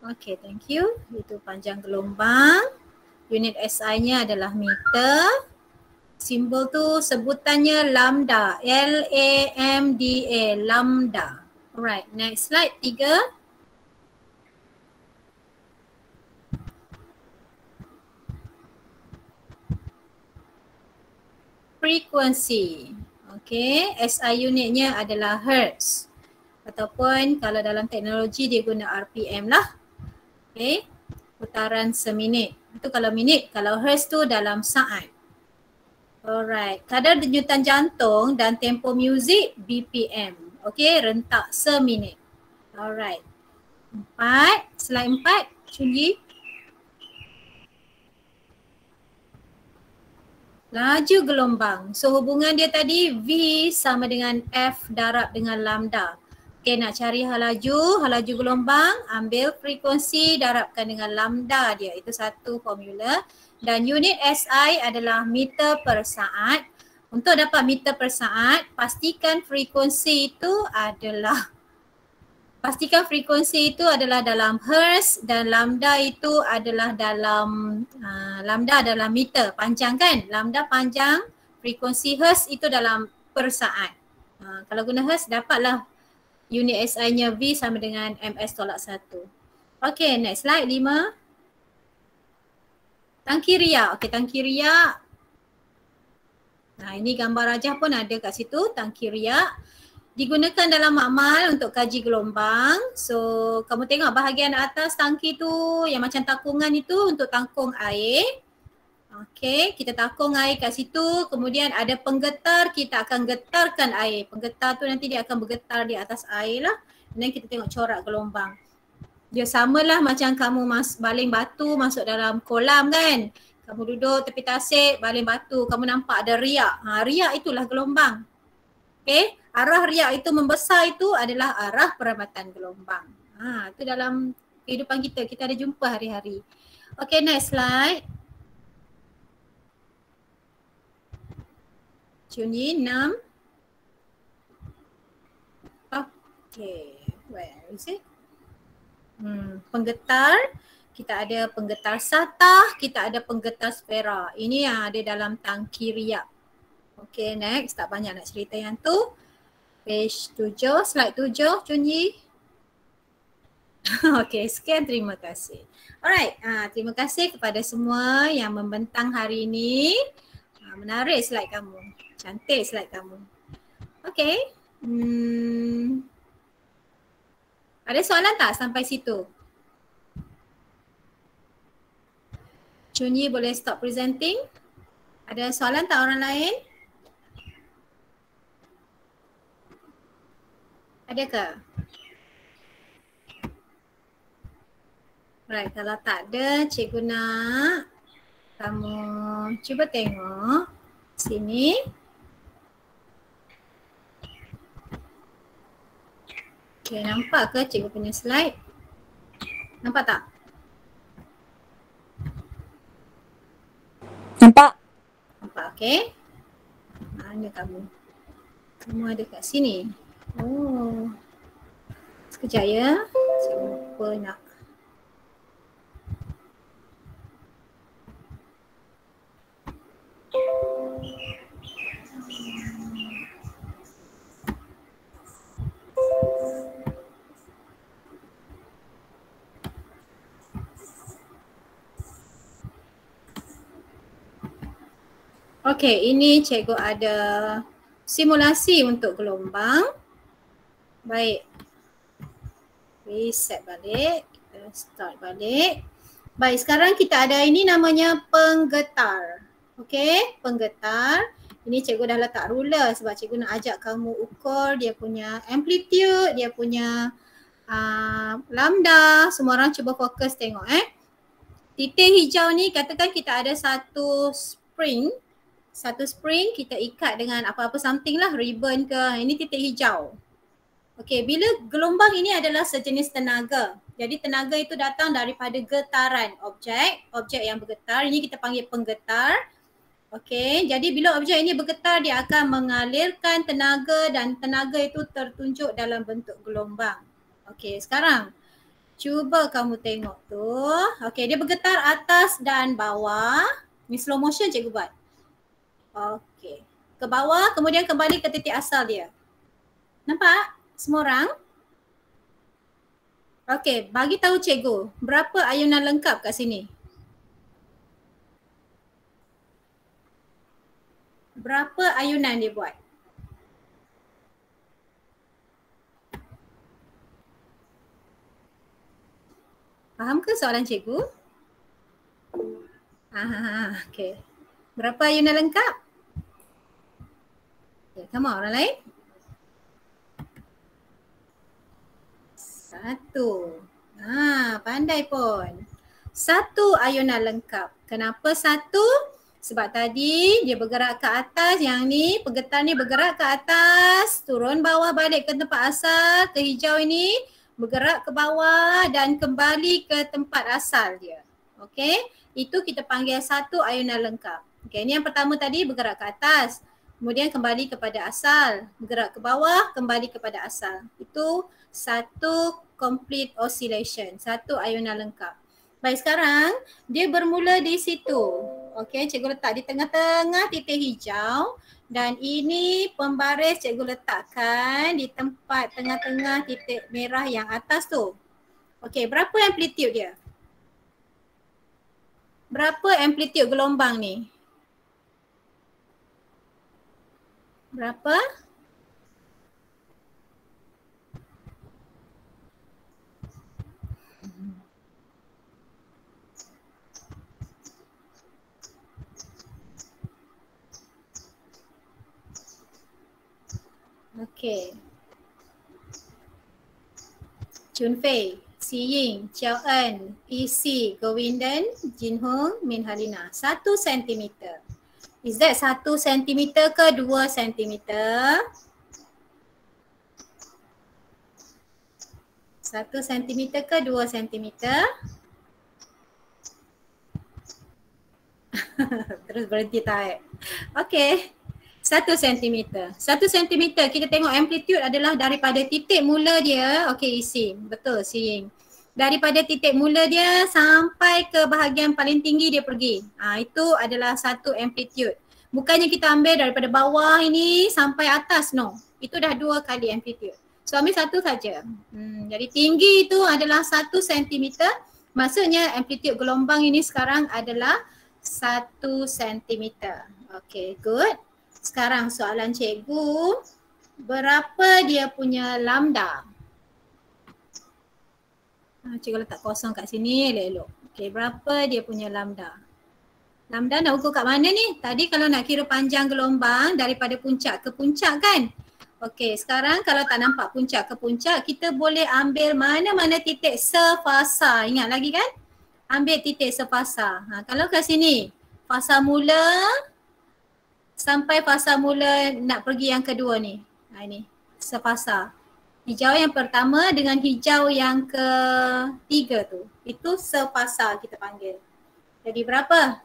Okay, thank you. Itu panjang gelombang. Unit SI-nya adalah meter. Simbol tu sebutannya lambda. L-A-M-D-A. Lambda. Alright, next slide 3. Frekuensi. Okay, SI unitnya adalah Hertz. Ataupun kalau dalam teknologi dia guna RPM lah. Okay, putaran seminit. Itu kalau minit, kalau Hertz tu dalam saat. Alright, kadar denyutan jantung dan tempo muzik BPM. Okay, rentak seminit. Alright. 4, slide 4, Chun Yi. Laju gelombang. So hubungan dia tadi V sama dengan F darab dengan lambda. Okay, nak cari halaju gelombang, ambil frekuensi darabkan dengan lambda dia. Itu satu formula. Dan unit SI adalah meter per saat. Untuk dapat meter per saat, pastikan frekuensi itu adalah dalam Hertz dan lambda itu adalah dalam lambda adalah meter, panjang kan? Lambda panjang, frekuensi Hertz itu dalam per saat. Kalau guna Hertz dapatlah unit SI-nya V sama dengan ms tolak 1. Okay, next slide 5. Tangki riak. Okay, tangki riak. Nah, ini gambar rajah pun ada kat situ, tangki riak. Digunakan dalam makmal untuk kaji gelombang. So, kamu tengok bahagian atas tangki tu yang macam takungan itu untuk tangkung air. Okay, kita takung air kat situ. Kemudian ada penggetar, kita akan getarkan air. Penggetar tu nanti dia akan bergetar di atas air lah. Dan kita tengok corak gelombang. Dia samalah macam kamu baling batu masuk dalam kolam kan. Kamu duduk tepi tasik, baling batu, kamu nampak ada riak. Riak itulah gelombang. Okay, arah riak itu membesar itu adalah arah perambatan gelombang. Itu dalam kehidupan kita ada jumpa hari-hari. Okay, next slide. Chun Yi 6. Okay, where is it? Penggetar, kita ada penggetar satah, kita ada penggetar sfera. Ini yang ada dalam tangki riak. Okay, next. Tak banyak nak cerita yang tu. Page 7, slide 7, Chun Yi. Okey, sekian, terima kasih. Alright, terima kasih kepada semua yang membentang hari ini. Menarik slide kamu. Cantik slide kamu. Okey. Ada soalan tak sampai situ? Chunyi boleh stop presenting? Ada soalan tak orang lain? Adakah? Right, kalau tak ada, cikgu nak kamu cuba tengok sini. Okay, nampak ke cikgu punya slide? Nampak tak? Nampak. Nampak, okay. Mana kamu? Kamu ada kat sini. Oh. Sekejap ya. Saya lupa nak. Okey, ini cikgu ada simulasi untuk gelombang. Baik. Reset balik. Kita start balik. Baik, sekarang kita ada ini namanya penggetar. Okey, penggetar. Ini cikgu dah letak ruler sebab cikgu nak ajak kamu ukur dia punya amplitude, dia punya lambda. Semua orang cuba fokus tengok Titik hijau ni katakan kita ada satu spring. Satu spring kita ikat dengan apa-apa something lah, ribbon ke. Ini titik hijau. Okey, bila gelombang ini adalah sejenis tenaga. Jadi tenaga itu datang daripada getaran objek yang bergetar. Ini kita panggil penggetar. Okey, jadi bila objek ini bergetar dia akan mengalirkan tenaga dan tenaga itu tertunjuk dalam bentuk gelombang. Okey, sekarang cuba kamu tengok tu. Okey, dia bergetar atas dan bawah. Ni slow motion cikgu buat. Okey, ke bawah kemudian kembali ke titik asal dia. Nampak semua orang? Okey, bagi tahu cikgu berapa ayunan lengkap kat sini? Berapa ayunan dia buat? Faham ke soalan cikgu? Okey. Berapa ayunan lengkap? Okay, come on, orang lain. 1. Pandai pun. 1 ayunan lengkap. Kenapa 1? Sebab tadi dia bergerak ke atas, yang ni penggetar ni bergerak ke atas, turun bawah balik ke tempat asal, ke hijau ini bergerak ke bawah dan kembali ke tempat asal dia. Okey, itu kita panggil 1 ayunan lengkap. Okey, ni yang pertama tadi bergerak ke atas, kemudian kembali kepada asal, bergerak ke bawah, kembali kepada asal. Itu 1 complete oscillation, 1 ayunan lengkap. Baik, sekarang dia bermula di situ. Okey, cikgu letak di tengah-tengah titik hijau dan ini pembaris cikgu letakkan di tempat tengah-tengah titik merah yang atas tu. Okey, berapa amplitude dia? Berapa amplitude gelombang ni? Berapa? Okey. Chun Fei, Si Ying, Chiao En, PC, Govindan, Jin Hong, Min Halina. 1 cm. Is that 1 cm ke 2 cm? 1 cm ke 2 cm? Terus berhenti tarik. Okey. 1 cm. 1 cm kita tengok amplitude adalah daripada titik mula dia. Okey, isi. Betul, Sing. Daripada titik mula dia sampai ke bahagian paling tinggi dia pergi. Itu adalah 1 amplitude. Bukannya kita ambil daripada bawah ini sampai atas, no. Itu dah 2 kali amplitude. So So ambil satu saja. Jadi tinggi itu adalah 1 cm. Maksudnya amplitude gelombang ini sekarang adalah 1 cm. Okay, good. Sekarang soalan cikgu, berapa dia punya lambda? Cikgu letak kosong kat sini elok-elok. Okay, berapa dia punya lambda? Lambda nak ukur kat mana ni? Tadi kalau nak kira panjang gelombang daripada puncak ke puncak kan? Okey, sekarang kalau tak nampak puncak ke puncak, kita boleh ambil mana-mana titik sefasa. Ingat lagi kan? Ambil titik sefasa. Kalau kat sini, fasa mula sampai fasa mula nak pergi yang kedua ni. Ini, sefasa. Hijau yang pertama dengan hijau yang ketiga tu. Itu sefasa kita panggil. Jadi berapa?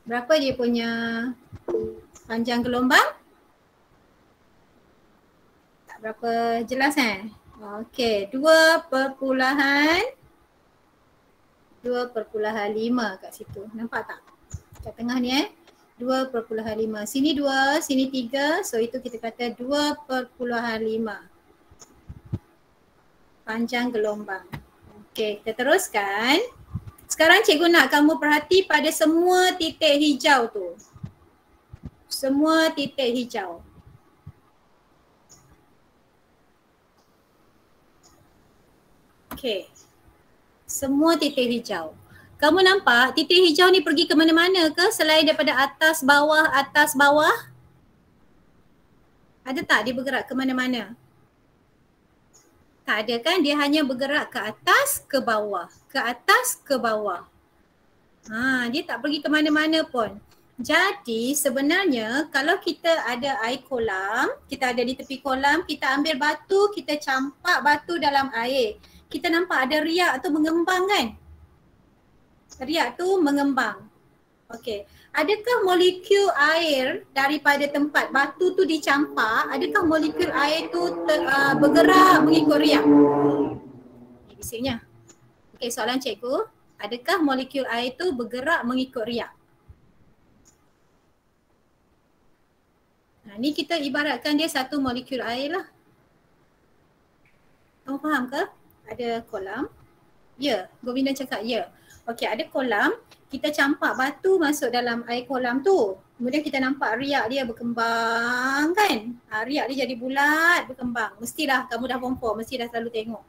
Berapa dia punya panjang gelombang? Tak berapa jelas Okey, 2.5 kat situ. Nampak tak? Kat tengah ni 2.5. Sini 2, sini 3. So itu kita kata 2.5 panjang gelombang. Okey, kita teruskan. Sekarang cikgu nak kamu perhati pada semua titik hijau tu. Semua titik hijau. Okey. Semua titik hijau. Kamu nampak titik hijau ni pergi ke mana-mana ke selain daripada atas bawah? Ada tak dia bergerak ke mana-mana? Tak ada kan, dia hanya bergerak ke atas, ke bawah. Ke atas, ke bawah. Dia tak pergi ke mana-mana pun. Jadi sebenarnya kalau kita ada air kolam, kita ada di tepi kolam, kita ambil batu, kita campak batu dalam air. Kita nampak ada riak tu mengembang kan? Riak tu mengembang. Okey. Adakah molekul air daripada tempat batu tu dicampak, adakah molekul air tu bergerak mengikut riak? Ini bisiknya. Okey, soalan cikgu. Adakah molekul air tu bergerak mengikut riak? Ni kita ibaratkan dia satu molekul air lah. Kamu faham ke? Ada kolam. Ya, Govinda cakap ya. Okey, ada kolam. Kita campak batu masuk dalam air kolam tu. Kemudian kita nampak riak dia berkembang kan? Riak dia jadi bulat berkembang. Mestilah kamu dah form 4, mesti dah selalu tengok.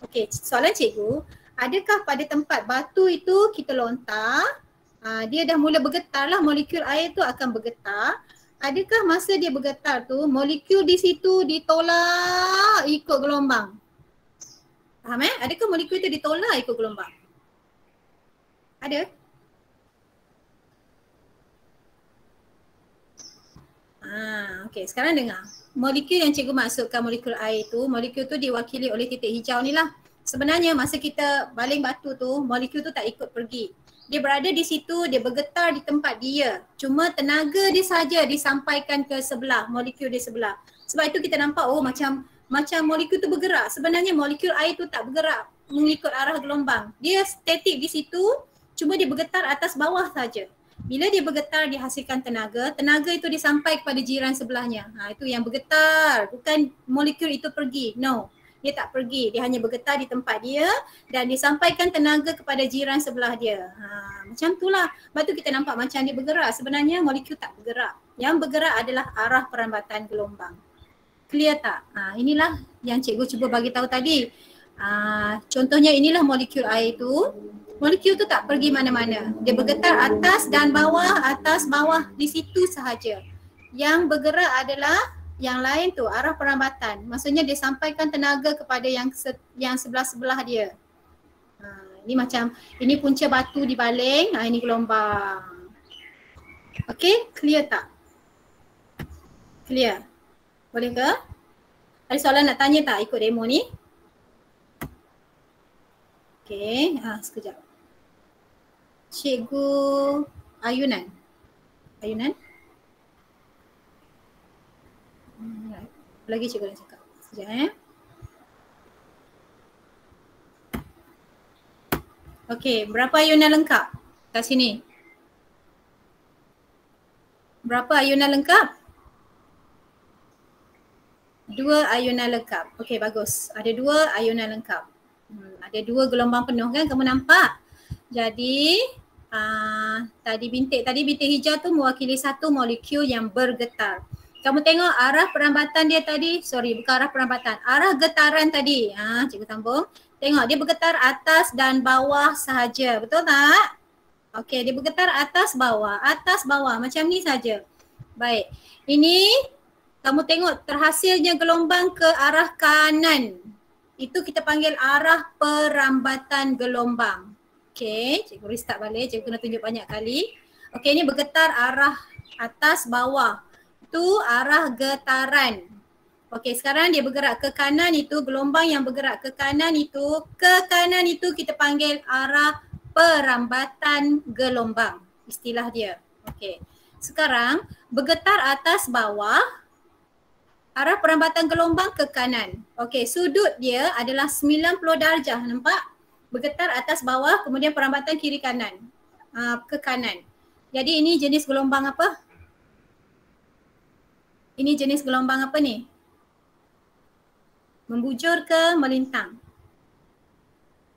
Okey, soalan cikgu. Adakah pada tempat batu itu kita lontar, dia dah mula bergetar lah, molekul air tu akan bergetar. Adakah masa dia bergetar tu molekul di situ ditolak ikut gelombang? Faham Adakah molekul itu ditolak ikut gelombang? Ada? Okey, sekarang dengar. Molekul yang cikgu maksudkan molekul air tu, molekul tu diwakili oleh titik hijau ni lah. Sebenarnya masa kita baling batu tu, molekul tu tak ikut pergi. Dia berada di situ, dia bergetar di tempat dia. Cuma tenaga dia saja disampaikan ke sebelah, molekul dia sebelah. Sebab itu kita nampak macam molekul tu bergerak. Sebenarnya molekul air tu tak bergerak mengikut arah gelombang. Dia statik di situ, cuma dia bergetar atas bawah saja. Bila dia bergetar dihasilkan tenaga, tenaga itu disampai kepada jiran sebelahnya. Itu yang bergetar, bukan molekul itu pergi. No, dia tak pergi. Dia hanya bergetar di tempat dia dan disampaikan tenaga kepada jiran sebelah dia. Macam itulah. Lepas tu kita nampak macam dia bergerak. Sebenarnya molekul tak bergerak. Yang bergerak adalah arah perambatan gelombang. Clear tak? Inilah yang cikgu cuba bagi tahu tadi. Contohnya inilah molekul air tu. Molekul tu tak pergi mana-mana. Dia bergetar atas dan bawah, di situ sahaja. Yang bergerak adalah yang lain tu, arah perambatan. Maksudnya dia sampaikan tenaga kepada yang sebelah-sebelah dia. Ini macam, ini punca batu dibaling, ini gelombang. Okey, clear tak? Clear? Boleh ke? Ada soalan nak tanya tak ikut demo ni? Okey, sekejap. Cikgu Ayunan. Lagi cikgu nak cakap. Sekejap Okey, berapa ayunan lengkap kat sini? Berapa ayunan lengkap? dua ayunan lengkap. Okey, bagus. Ada dua ayunan lengkap. Ada dua gelombang penuh kan, kamu nampak? Jadi tadi bintik hijau tu mewakili satu molekul yang bergetar. Kamu tengok arah perambatan dia tadi, bukan arah perambatan, arah getaran tadi. Cikgu sambung. Tengok dia bergetar atas dan bawah sahaja, betul tak? Okey, dia bergetar atas bawah macam ni saja. Baik, ini kamu tengok terhasilnya gelombang ke arah kanan. Itu kita panggil arah perambatan gelombang. Okey, cikgu restart balik, cikgu kena tunjuk banyak kali. Okey, ini bergetar arah atas bawah. Itu arah getaran. Okey, sekarang dia bergerak ke kanan, itu gelombang yang bergerak ke kanan itu kita panggil arah perambatan gelombang. Istilah dia. Okey. Sekarang bergetar atas bawah, arah perambatan gelombang ke kanan. Okey, sudut dia adalah 90 darjah, nampak? Bergetar atas bawah, kemudian perambatan kiri kanan, ke kanan. Jadi ini jenis gelombang apa? Ini jenis gelombang apa ni? Membujur ke melintang?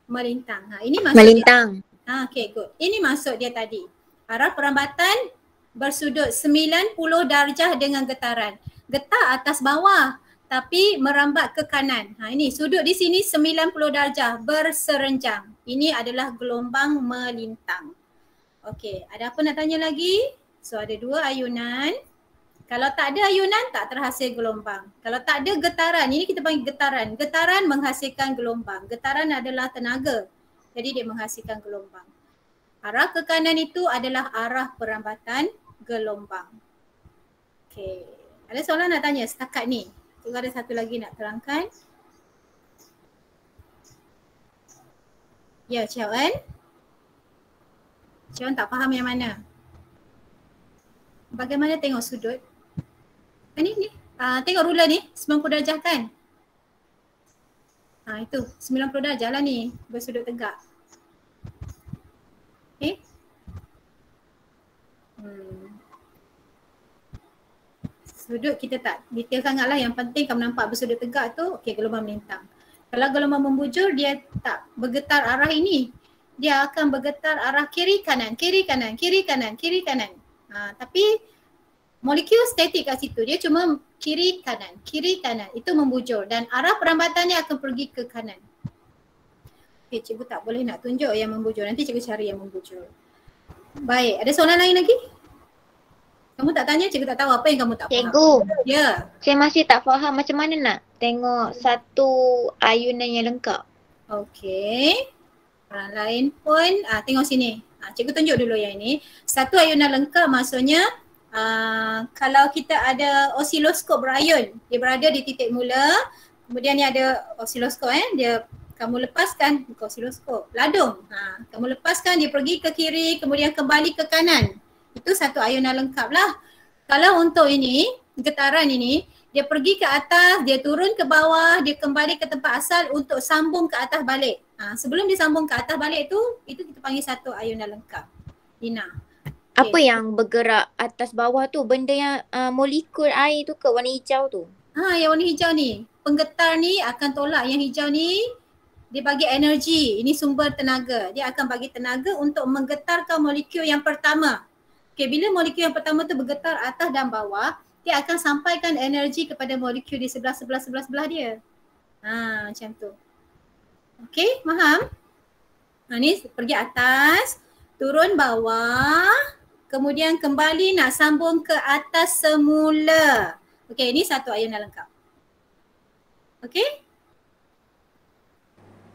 Melintang. Ini maksud Melintang. Okey, good. Ini maksud dia tadi. Arah perambatan bersudut 90 darjah dengan getaran. Getar atas bawah tapi merambat ke kanan. Ini sudut di sini 90 darjah berserenjang. Ini adalah gelombang melintang. Okey, ada apa nak tanya lagi? So ada dua ayunan. Kalau tak ada ayunan tak terhasil gelombang. Kalau tak ada getaran, ini kita panggil getaran. Getaran menghasilkan gelombang. Getaran adalah tenaga. Jadi dia menghasilkan gelombang. Arah ke kanan itu adalah arah perambatan gelombang. Okey. Ada soalan nak tanya setakat ni? Cikgu ada satu lagi nak terangkan. Ya, Cik Wan. Cik Wan tak faham yang mana? Bagaimana tengok sudut? Ni. Tengok ruler ni, 90 darjah kan? Itu 90 darjah lah ni, bersudut tegak. Okay. Sudut kita tak detail sangat lah, yang penting kamu nampak bersudut tegak tu, okey, gelombang melintang. Kalau gelombang membujur dia tak bergetar arah ini, dia akan bergetar arah kiri kanan. Tapi molekul statik kat situ, dia cuma kiri kanan, itu membujur dan arah perambatannya akan pergi ke kanan. Okay, cikgu tak boleh nak tunjuk yang membujur, nanti cikgu cari yang membujur. Baik, ada soalan lain lagi? Kamu tak tanya, cikgu tak tahu apa yang kamu tak faham. Cikgu, ya. Saya masih tak faham macam mana nak tengok satu ayunan yang lengkap. Okey, orang lain pun tengok sini. Cikgu tunjuk dulu yang ini. Satu ayunan lengkap maksudnya kalau kita ada osiloskop berayun, dia berada di titik mula, kemudian ni ada osiloskop kamu lepaskan, bukan osiloskop, ladung. Kamu lepaskan, dia pergi ke kiri, kemudian kembali ke kanan. Itu satu ayunan lengkap lah. Kalau untuk ini, getaran ini, dia pergi ke atas, dia turun ke bawah, dia kembali ke tempat asal untuk sambung ke atas balik. Sebelum dia sambung ke atas balik tu, itu kita panggil satu ayunan lengkap. Lina. Okay. Apa yang bergerak atas bawah tu? Benda yang molekul air tu ke warna hijau tu? Yang warna hijau ni. Penggetar ni akan tolak yang hijau ni. Dia bagi energi. Ini sumber tenaga. Dia akan bagi tenaga untuk menggetarkan molekul yang pertama. Okay, bila molekul yang pertama tu bergetar atas dan bawah, dia akan sampaikan energi kepada molekul di sebelah dia. Macam tu. Okay, faham? Ni pergi atas, turun bawah, kemudian kembali nak sambung ke atas semula. Okey, ini satu ayunan lengkap. Okey?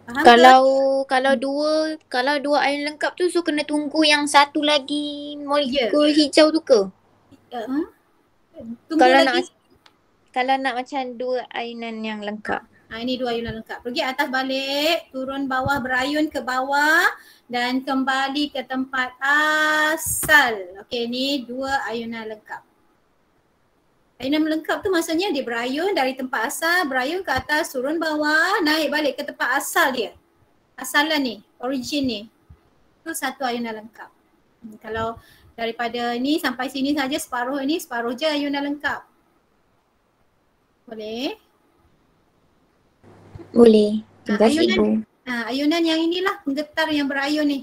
Faham Kalau dua ayunan lengkap tu, so kena tunggu yang satu lagi molekul hijau tu ke? Kalau nak macam dua ayunan yang lengkap. Ini dua ayunan lengkap. Pergi atas balik, turun bawah, berayun ke bawah dan kembali ke tempat asal. Okey, ni dua ayunan lengkap. Ayunan lengkap tu maksudnya dia berayun dari tempat asal, berayun ke atas, turun bawah, naik balik ke tempat asal dia. Asalan ni, origin ni. Itu satu ayunan lengkap. Kalau daripada ni sampai sini saja separuh ini, separuh je ayunan lengkap. Boleh? Boleh. Terima kasih Ayunan, Ibu. ayunan yang inilah penggetar yang berayun ni.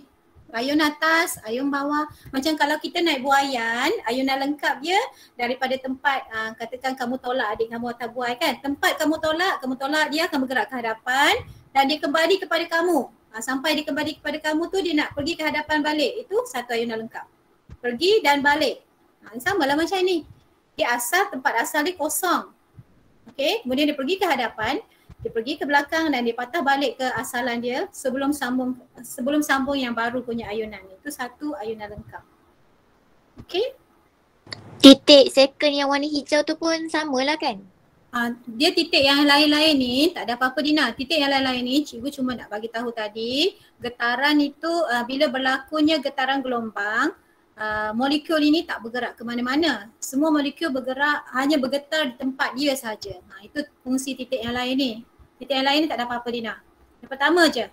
Ayun atas, ayun bawah. Macam kalau kita naik buaian, ayunan lengkap dia daripada tempat katakan kamu tolak adik kamu atas buai kan. Tempat kamu tolak dia akan bergerak ke hadapan dan dia kembali kepada kamu. Sampai dia kembali kepada kamu tu dia nak pergi ke hadapan balik. Itu satu ayunan lengkap. Pergi dan balik. Sama lah macam ni. Dia tempat asal dia kosong. Okey, kemudian dia pergi ke hadapan. Dia pergi ke belakang dan dia patah balik ke asalan dia sebelum sambung yang baru punya ayunan. Itu satu ayunan lengkap. Okey? Titik second yang warna hijau tu pun samalah kan? Dia titik yang lain-lain ni tak ada apa-apa Dina. Titik yang lain-lain ni cikgu cuma nak bagi tahu tadi getaran itu bila berlakunya getaran gelombang molekul ini tak bergerak ke mana-mana. Semua molekul bergerak hanya bergetar di tempat dia sahaja. Itu fungsi titik yang lain ni. Titik yang lain ni tak ada apa-apa Dina. Yang pertama je.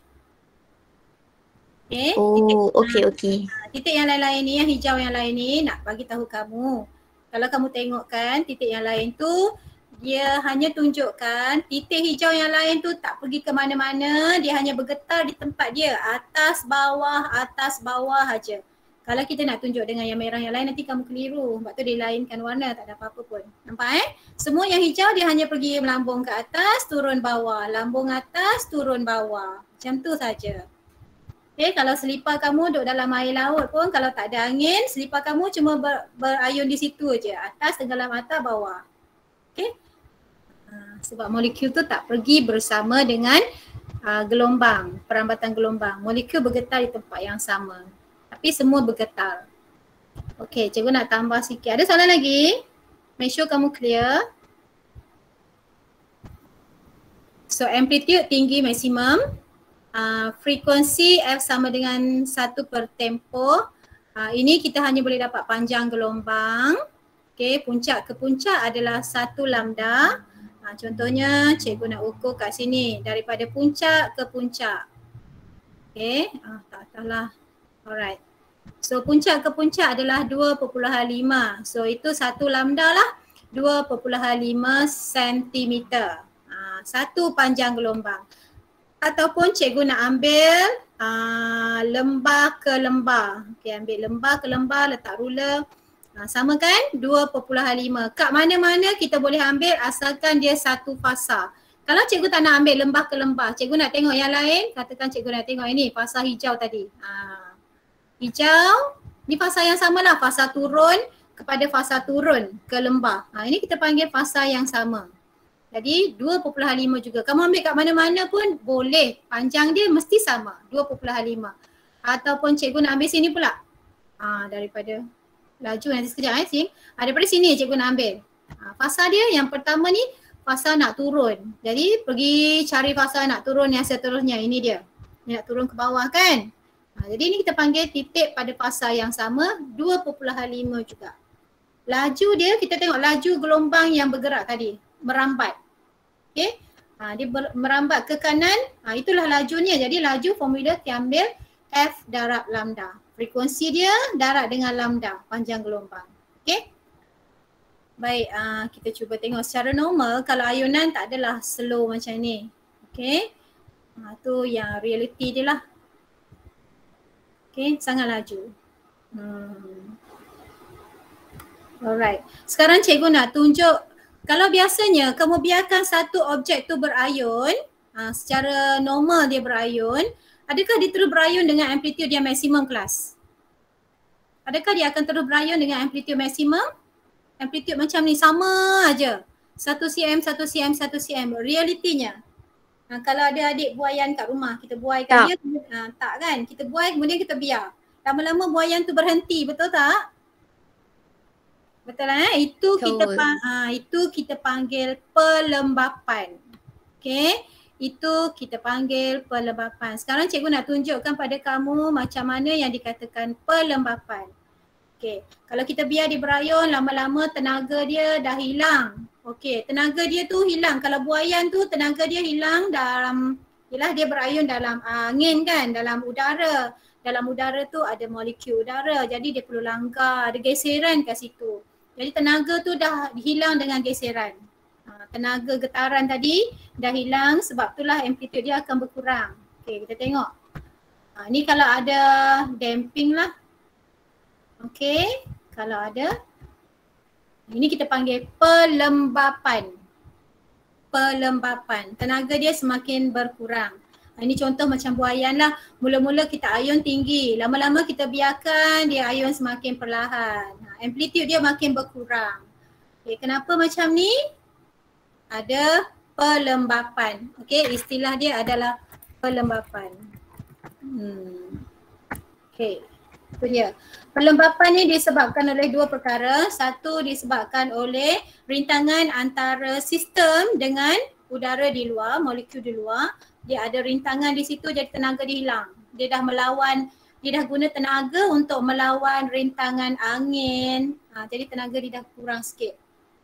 Okay. Okey. Titik yang lain-lain ni, yang hijau yang lain ni nak bagi tahu kamu. Kalau kamu tengokkan titik yang lain tu dia hanya tunjukkan titik hijau yang lain tu tak pergi ke mana-mana. Dia hanya bergetar di tempat dia. Atas bawah aja. Kalau kita nak tunjuk dengan yang merah yang lain nanti kamu keliru. Sebab tu dia lainkan warna, tak ada apa-apa pun. Nampak Semua yang hijau dia hanya pergi melambung ke atas, turun bawah. Lambung atas, turun bawah. Macam tu saja. Okay, kalau selipar kamu duduk dalam air laut pun kalau tak ada angin, selipar kamu cuma berayun di situ je. Atas, tenggelam atas, bawah. Okay. Sebab molekul tu tak pergi bersama dengan gelombang, perambatan gelombang. Molekul bergetar di tempat yang sama. Tapi semua bergetar. Okey, cikgu nak tambah sikit. Ada soalan lagi? Make sure kamu clear. So amplitude tinggi maksimum. Frekuensi F sama dengan 1 per tempo. Ini kita hanya boleh dapat panjang gelombang. Okey, puncak ke puncak adalah 1 lambda. Contohnya cikgu nak ukur kat sini. Daripada puncak ke puncak. Okey, tak lah. Alright. So puncak ke puncak adalah 2.5. So itu 1 lambda lah 2.5 cm. Satu panjang gelombang. Ataupun cikgu nak ambil lembah ke lembah. Okay, ambil lembah ke lembah, letak ruler. Sama kan? 2.5. Kat mana-mana kita boleh ambil asalkan dia satu fasa. Kalau cikgu tak nak ambil lembah ke lembah, cikgu nak tengok yang lain. Katakan cikgu nak tengok ini fasa hijau tadi. Hijau, ni fasa yang sama lah, fasa turun kepada fasa turun ke lembah. Ini kita panggil fasa yang sama. Jadi 2.5 juga. Kamu ambil kat mana-mana pun boleh. Panjang dia mesti sama, 2.5. Ataupun cikgu nak ambil sini pula. Daripada laju nanti sekejap sing. Daripada sini cikgu nak ambil. Fasa dia yang pertama ni fasa nak turun. Jadi pergi cari fasa nak turun yang seterusnya. Ini dia. Dia nak turun ke bawah kan? Jadi ni kita panggil titik pada fasa yang sama 2.5 juga. Laju dia kita tengok laju gelombang yang bergerak tadi. Merambat. Okay. Dia merambat ke kanan. Itulah lajunya. Jadi laju formula kita ambil F darab lambda. Frekuensi dia darab dengan lambda. Panjang gelombang. Okay. Baik, kita cuba tengok secara normal kalau ayunan tak adalah slow macam ni. Okay. Tu yang reality dia lah. Okay, sangat laju. Alright. Sekarang cikgu nak tunjuk, kalau biasanya kamu biarkan satu objek tu berayun, secara normal dia berayun, adakah dia terus berayun dengan amplitude yang maksimum kelas? Adakah dia akan terus berayun dengan amplitude maksimum? Amplitude macam ni sama aja. 1 cm, 1 cm, 1 cm. Realitinya. Kalau ada adik buaian kat rumah, kita buaikan dia, tak kan? Kita buai kemudian kita biar. Lama-lama buaian tu berhenti, betul tak? Betul lah Itu kita panggil pelembapan. Okay? Itu kita panggil pelembapan. Sekarang cikgu nak tunjukkan pada kamu macam mana yang dikatakan pelembapan. Okay. Kalau kita biar dia berayun, lama-lama tenaga dia dah hilang. Okey, tenaga dia tu hilang. Kalau buaian tu tenaga dia hilang dalam, yelah dia berayun dalam angin kan, dalam udara. Dalam udara tu ada molekul udara, jadi dia perlu langgar, ada geseran kat situ. Jadi tenaga tu dah hilang dengan geseran. Tenaga getaran tadi dah hilang, sebab itulah amplitude dia akan berkurang. Okey, kita tengok. Ni kalau ada damping lah. Okey, kalau ada. Ini kita panggil pelembapan. Pelembapan. Tenaga dia semakin berkurang. Ini contoh macam buaian lah. Mula-mula kita ayun tinggi. Lama-lama kita biarkan dia ayun semakin perlahan. Amplitude dia makin berkurang. Okay, kenapa macam ni? Ada pelembapan. Okay, istilah dia adalah pelembapan. Okay, itu dia. Pelembapan ni disebabkan oleh dua perkara. Satu disebabkan oleh rintangan antara sistem dengan udara di luar, molekul di luar. Dia ada rintangan di situ, jadi tenaga dia hilang. Dia dah melawan, dia dah guna tenaga untuk melawan rintangan angin. Jadi tenaga dia dah kurang sikit.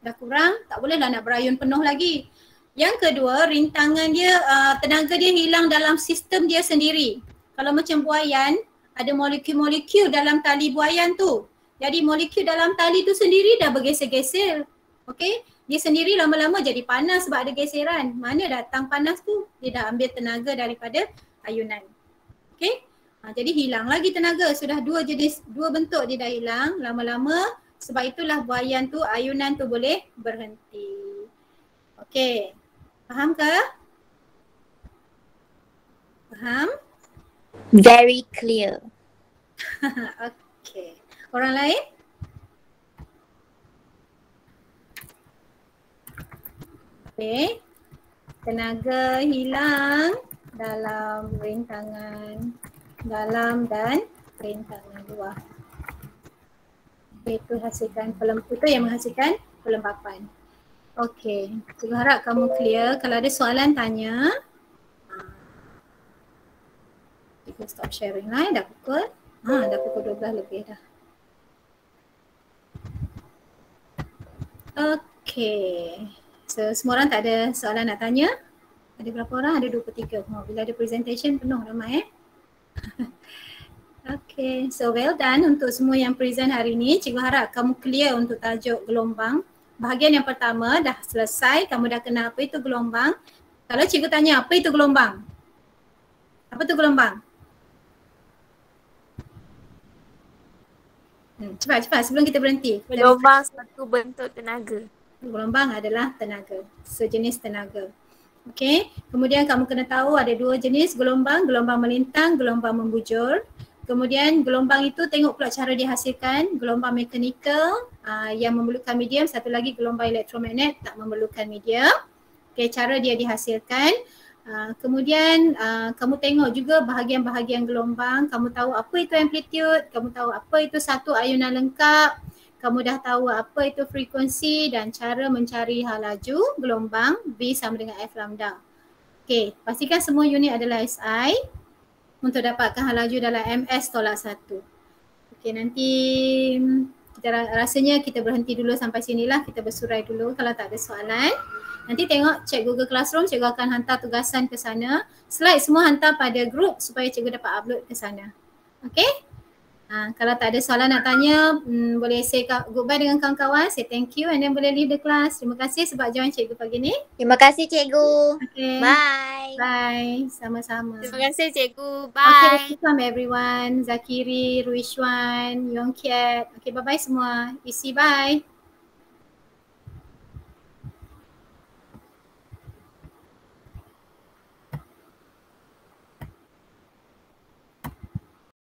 Dah kurang, tak bolehlah nak berayun penuh lagi. Yang kedua, rintangan dia, tenaga dia hilang dalam sistem dia sendiri. Kalau macam buaian, ada molekul-molekul dalam tali buaian tu. Jadi molekul dalam tali tu sendiri dah bergeser-geser. Okey, dia sendiri lama-lama jadi panas sebab ada geseran. Mana datang panas tu? Dia dah ambil tenaga daripada ayunan. Okey, jadi hilang lagi tenaga. Sudah dua bentuk dia dah hilang. Lama-lama sebab itulah buaian tu, ayunan tu boleh berhenti. Okey, faham ke? Faham? Very clear. Okay. Orang lain? Okay. Tenaga hilang dalam rintangan dalam dan rintangan luar. Itu hasilkan itu yang menghasilkan pelembapan. Okay. Cikgu harap kamu clear. Kalau ada soalan tanya. Kita stop sharing lah, dah pukul 12 lebih dah. Okay. So semua orang tak ada soalan nak tanya? Ada berapa orang? Ada 23. Bila ada presentation penuh ramai Okay, so well done untuk semua yang present hari ni. Cikgu harap kamu clear untuk tajuk gelombang. Bahagian yang pertama dah selesai, kamu dah kenal apa itu gelombang. Kalau cikgu tanya apa itu gelombang? Apa itu gelombang? Cepat sebelum kita berhenti. Gelombang satu bentuk tenaga. Gelombang adalah tenaga, sejenis tenaga. Okey, kemudian kamu kena tahu ada dua jenis gelombang, gelombang melintang, gelombang membujur. Kemudian gelombang itu tengok pula cara dihasilkan, gelombang mekanikal yang memerlukan medium, satu lagi gelombang elektromagnet tak memerlukan medium. Okey, cara dia dihasilkan. Kemudian kamu tengok juga bahagian-bahagian gelombang, kamu tahu apa itu amplitude, kamu tahu apa itu satu ayunan lengkap, kamu dah tahu apa itu frekuensi dan cara mencari hal laju gelombang V sama dengan F lambda. Okey, pastikan semua unit adalah SI untuk dapatkan hal laju dalam MS tolak 1. Okey, nanti rasanya kita berhenti dulu sampai sinilah, kita bersurai dulu kalau tak ada soalan. Nanti tengok cek Google Classroom, cikgu akan hantar tugasan ke sana. Slide semua hantar pada group supaya cikgu dapat upload ke sana. Okay? Kalau tak ada soalan nak tanya, boleh say goodbye dengan kawan-kawan, say thank you and then boleh leave the class. Terima kasih sebab join cikgu pagi ni. Terima kasih cikgu. Okay. Bye. Bye. Sama-sama. Terima kasih cikgu. Okay, Bye. welcome everyone. Zakiri, Ruishwan, Yongkiat. Okay, bye-bye semua. Isi, bye.